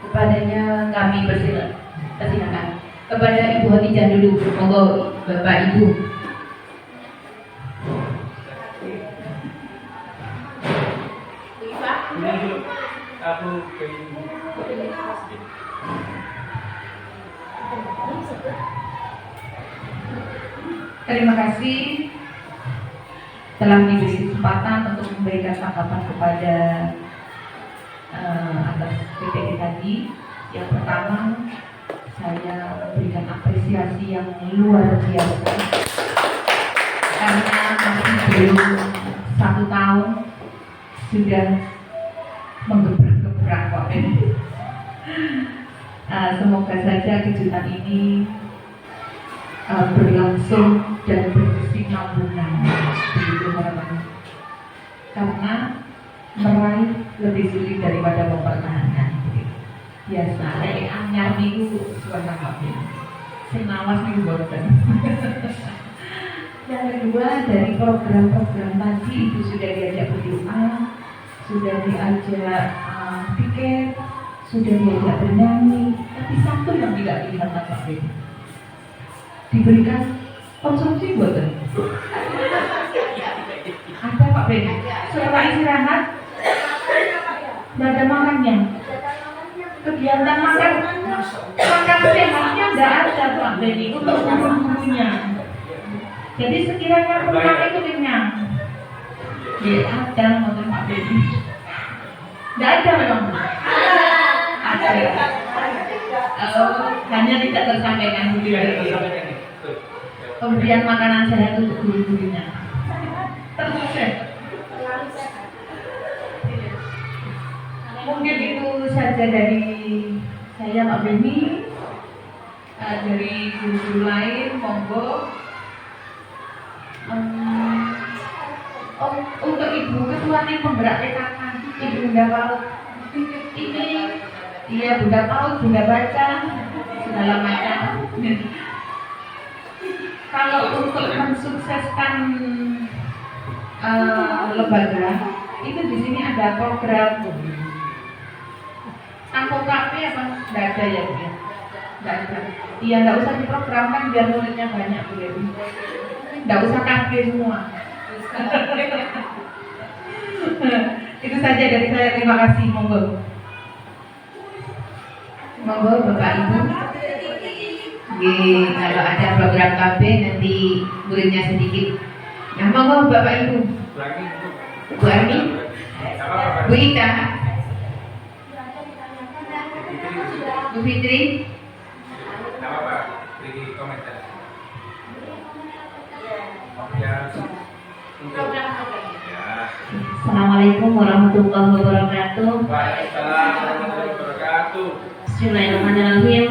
Kepadanya kami persilakan. Kepada Ibu Khadijah dulu, monggo Bapak Ibu. Terima kasih telah diberi kesempatan untuk memberikan tanggapan kepada atas PPT tadi. Yang pertama, saya memberikan apresiasi yang luar biasa karena masih belum 1 tahun sudah menggebrak-gebrak Pak Ben. Semoga saja kejutan ini berlangsung dan berkesinambungan, begitu harapannya. Karena meraih lebih sulit daripada mempertahankan. Biasa, anyar niku suara kabeh. Sing nawas niku boten. Yang kedua, dari program-program tadi itu sudah diajak berdoa, sudah diajak pikir, sudah diajak bernyanyi, tapi satu yang tidak dilihat Pak Ben, diberikan konsumsi boten. Ada Pak Ben, setelah istirahat, nggak ada makannya. Kegiatan makan Makan sehatnya nggak ada Pak Beni untuk guru-gurunya. Jadi sekiranya pulang itu kenyang. Ya ada motor Pak Beni. Nggak ada memang. Ada. Hanya tidak tersampaikan begitu. Pemberian makanan sehat untuk guru-gurunya. Terus mungkin itu saja dari saya Pak Beni. Dari guru-guru lain monggo. Untuk Ibu Ketua Tim Penggerak PKK, Ibu Bunda Paut ini dia Bunda Paut, Bunda Baca segala macam. Kalau untuk mensukseskan lembaga itu di sini ada program Tampung KP apa? Nggak ada ya Bu ya? Nggak ada. Iya nggak usah diprogramkan biar muridnya banyak Bu ya. Nggak usah KP semua. Itu saja dari saya, terima kasih. Monggo Bapak Ibu. Kalau ada program KB nanti muridnya sedikit. Nah, monggo Bapak Ibu. Bu Armi, Bu Ita, Bu Fitri. Nama apa? Beri komentar. Ya. Assalamualaikum warahmatullahi wabarakatuh. Waalaikumsalam warahmatullahi wabarakatuh. Bismillahirrahmanirrahim.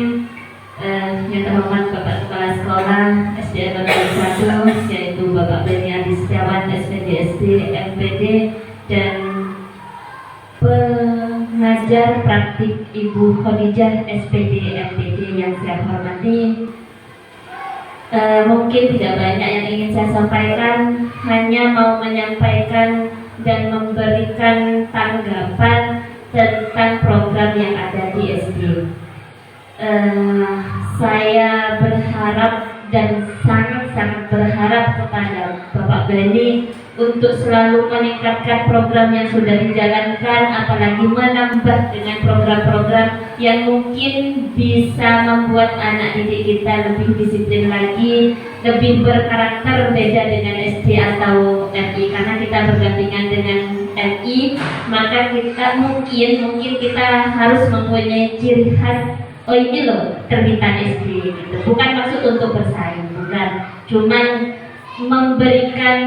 Yang terhormat Bapak Kepala Sekolah SDN Negeri 1, yaitu Bapak Beni Adi Setiawan SPDSD MPD, dan pengajar praktik Ibu Khadijah SPD MPD yang saya hormati. Mungkin tidak banyak yang ingin saya sampaikan, hanya mau menyampaikan dan memberikan tanggapan tentang program yang ada di SD. Saya berharap dan sangat-sangat berharap kepada Bapak Beni untuk selalu meningkatkan program yang sudah dijalankan, apalagi menambah dengan program-program yang mungkin bisa membuat anak didik kita lebih disiplin lagi, lebih berkarakter, beda dengan SD atau MI, karena kita bergandengan dengan MI, maka kita mungkin kita harus mempunyai ciri khas. Oh ini loh terbitan SD gitu. Bukan maksud untuk bersaing, bukan. Cuman memberikan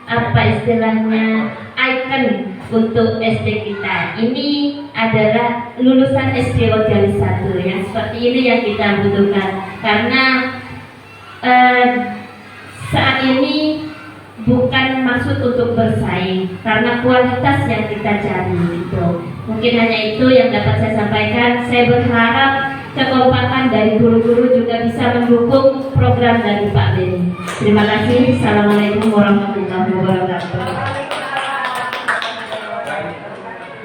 apa istilahnya icon untuk SD kita. Ini adalah lulusan SD Wajali 1 yang seperti ini yang kita butuhkan. Karena saat ini bukan maksud untuk bersaing, karena kualitas yang kita cari gitu. Mungkin hanya itu yang dapat saya sampaikan. Saya berharap kekompakan dari guru-guru juga bisa mendukung program dari Pak Beni. Terima kasih. Assalamualaikum warahmatullahi wabarakatuh.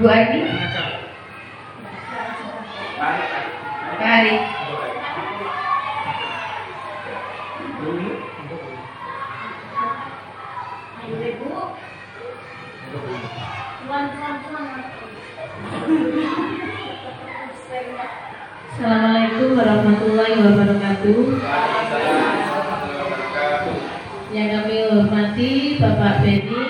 Bu Armi, Mari. Assalamualaikum warahmatullahi wabarakatuh. Yang kami hormati Bapak Beni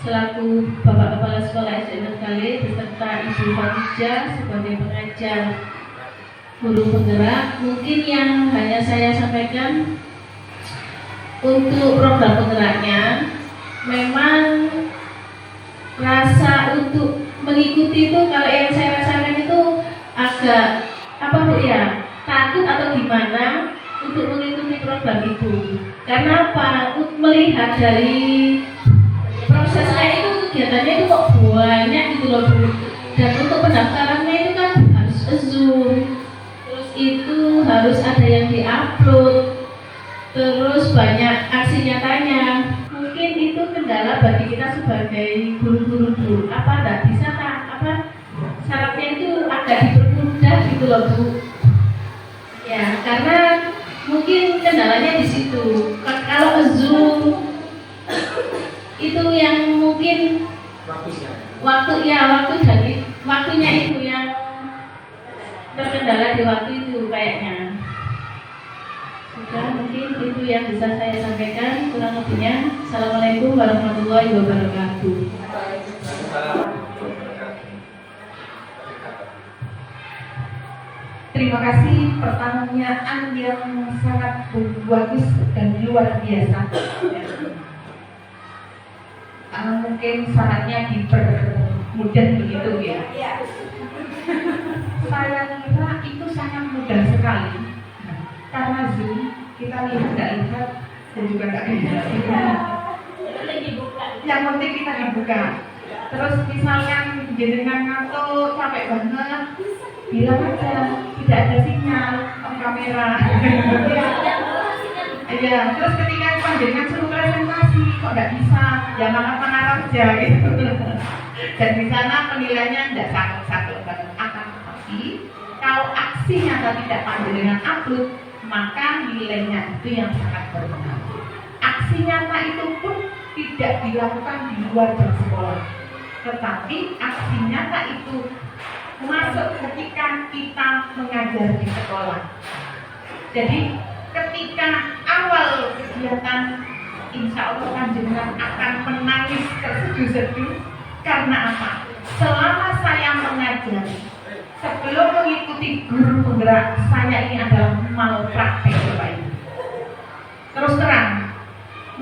selaku Bapak Kepala Sekolah SD Negeri beserta Ibu Khadijah sebagai pengajar guru penggerak. Mungkin yang hanya saya sampaikan untuk program penggeraknya, memang rasa untuk mengikuti itu kalau yang saya rasakan itu agak apa Bu ya, takut atau gimana untuk mengikuti program itu. Karena apa? Melihat dari prosesnya itu, kegiatannya itu kok banyak gitu loh Bu. Dan untuk pendaftarannya itu kan harus Zoom, terus itu harus ada yang diupload, terus banyak aksi nyatanya. Mungkin itu kendala bagi kita sebagai guru-guru dulu. Apa nggak bisa syaratnya itu agak dipermudah gitu loh Bu. Ya, karena mungkin kendalanya di situ. Kalau Zoom itu yang mungkin waktunya itu yang terkendala. kendala di waktu itu kayaknya. Sudah, mungkin itu yang bisa saya sampaikan. Kurang lebihnya, Assalamualaikum warahmatullahi wabarakatuh. Terima kasih pertanyaan yang sangat bagus dan luar biasa. Mungkin saatnya dipermudah begitu ya. Saya kira itu sangat mudah sekali. Karena Zoom kita tidak lihat dan juga tidak lihat. Yang penting kita dibuka. Terus misalkan jenengan atau capek banget, bilang aja tidak ada sinyal kamera. Ya, terus ketika panjenengan suruh presentasi kok nggak bisa, ya marah-marah aja gitu. Dan di sana penilaiannya tidak satu banget. Akan tetapi kalau aksi nyata tidak panjenengan upload, maka nilainya itu yang sangat berpengaruh. Aksi nyata itu pun tidak dilakukan di luar jam sekolah, tetapi aksi nyata itu masuk ketika kita mengajar di sekolah. Jadi ketika awal kegiatan, insya Allah panjenengan akan menangis terseduh-seduh. Karena apa? Selama saya mengajar, sebelum mengikuti guru penggerak, saya ini adalah malpraktek Bapak Ibu. Terus terang,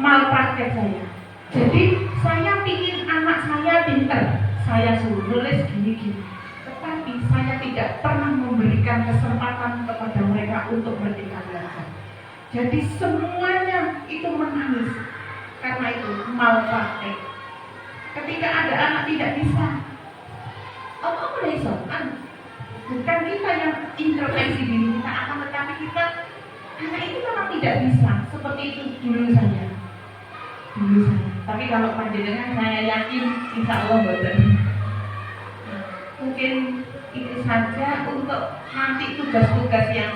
malpraktek saya. Jadi saya ingin anak saya pintar, saya suruh nulis gini-gini. Tetapi saya tidak pernah memberikan kesempatan kepada mereka untuk merdeka belajar. Jadi semuanya itu menangis. Karena itu malpraktek. Ketika ada anak tidak bisa, apa bisa? Bukan kita yang intervensi diri kita, akan tetapi kita anak itu memang tidak bisa. Seperti itu dulu saja. Tapi kalau panjenengan saya yakin insya Allah betul. Mungkin itu saja untuk nanti tugas-tugas yang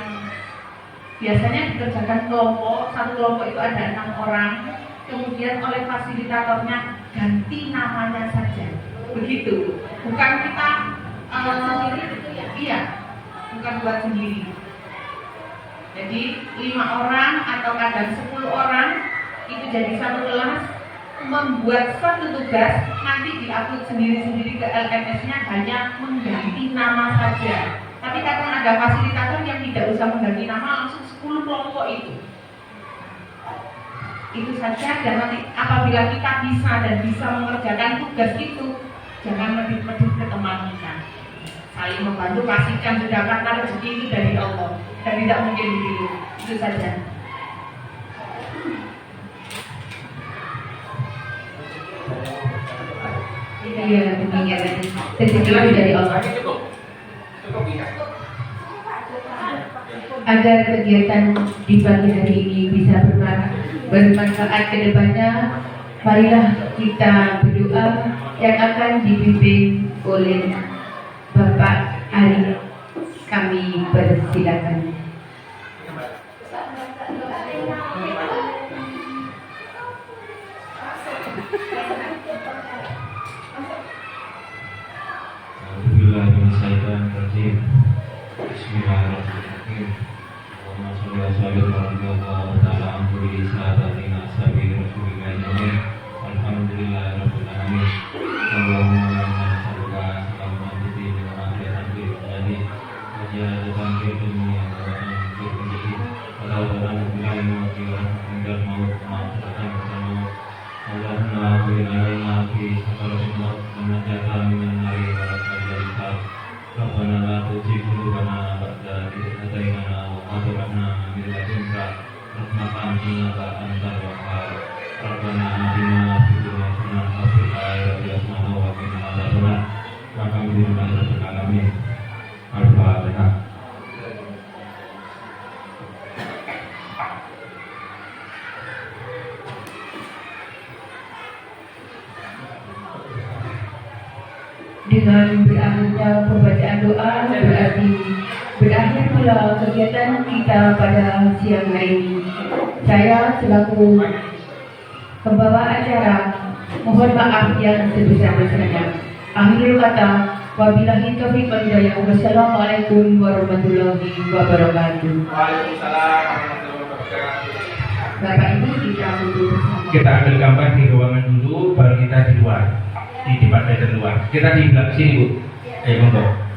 biasanya dikerjakan kelompok. Satu kelompok itu ada 6 orang. Kemudian oleh fasilitatornya ganti namanya saja. Begitu. Bukan kita iya, bukan buat sendiri. Jadi 5 orang atau kadang 10 orang itu jadi satu kelas, membuat satu tugas, nanti diupload sendiri-sendiri ke LMS-nya, hanya mengganti nama saja. Tapi kadang ada fasilitator yang tidak usah mengganti nama, langsung 10 kelompok itu. Itu saja. Dan nanti apabila kita bisa dan bisa mengerjakan tugas itu, jangan medit-medit ke teman kita. Saling membantu, pastikan sudah karena rezeki itu dari Allah dan tidak mungkin begitu. Itu saja. Iya, demikian tadi. Rezeki itu dari Allah. Agar kegiatan di pagi hari ini bisa bermanfaat ke depannya, marilah kita berdoa yang akan dipimpin oleh Bapak Ari. Kami persilakan. Bismillahirrahmanirrahim. Allahumma sholli wa sallim ala sayyidina Rasulillah. Alhamdulillahirabbil alamin. Allahumma inna nas'aluka salamatal dini wa afiyatan fil jasadi wa ziyadatan fid dunya wa rahmatan fil rizqi wa tawfiqan fil ilmi wa hindal maut ma ta'lam wa Allahumma qina fi sakaratil maut wa najatna minan nari wa raqabil Rabbana la tuzigh qulubana ba'da idh hadaytana wa hab lana min ladunka rahmatan innaka antal wahhab. Rabbana atina fid dunya hasanah wa fil akhirati hasanah wa qina adzabannar. Alhamdulillahi rabbil alamin. Al-Fatihah. Dengan berakhirnya pembacaan doa berarti berakhir pula kegiatan kita pada siang hari ini. Saya selaku pembawa acara mohon maaf yang sebesar-besarnya Akhirul kata, wabillahi taufiq wal hidayah. Wassalamualaikum warahmatullahi wabarakatuh. Waalaikumsalam warahmatullahi wabarakatuh. Bapak Ibu kita duduk bersama. Kita ambil gambar di ruangan dulu, baru kita di luar, di depan meja luar. Kita di belakang sini Bu. Monggo.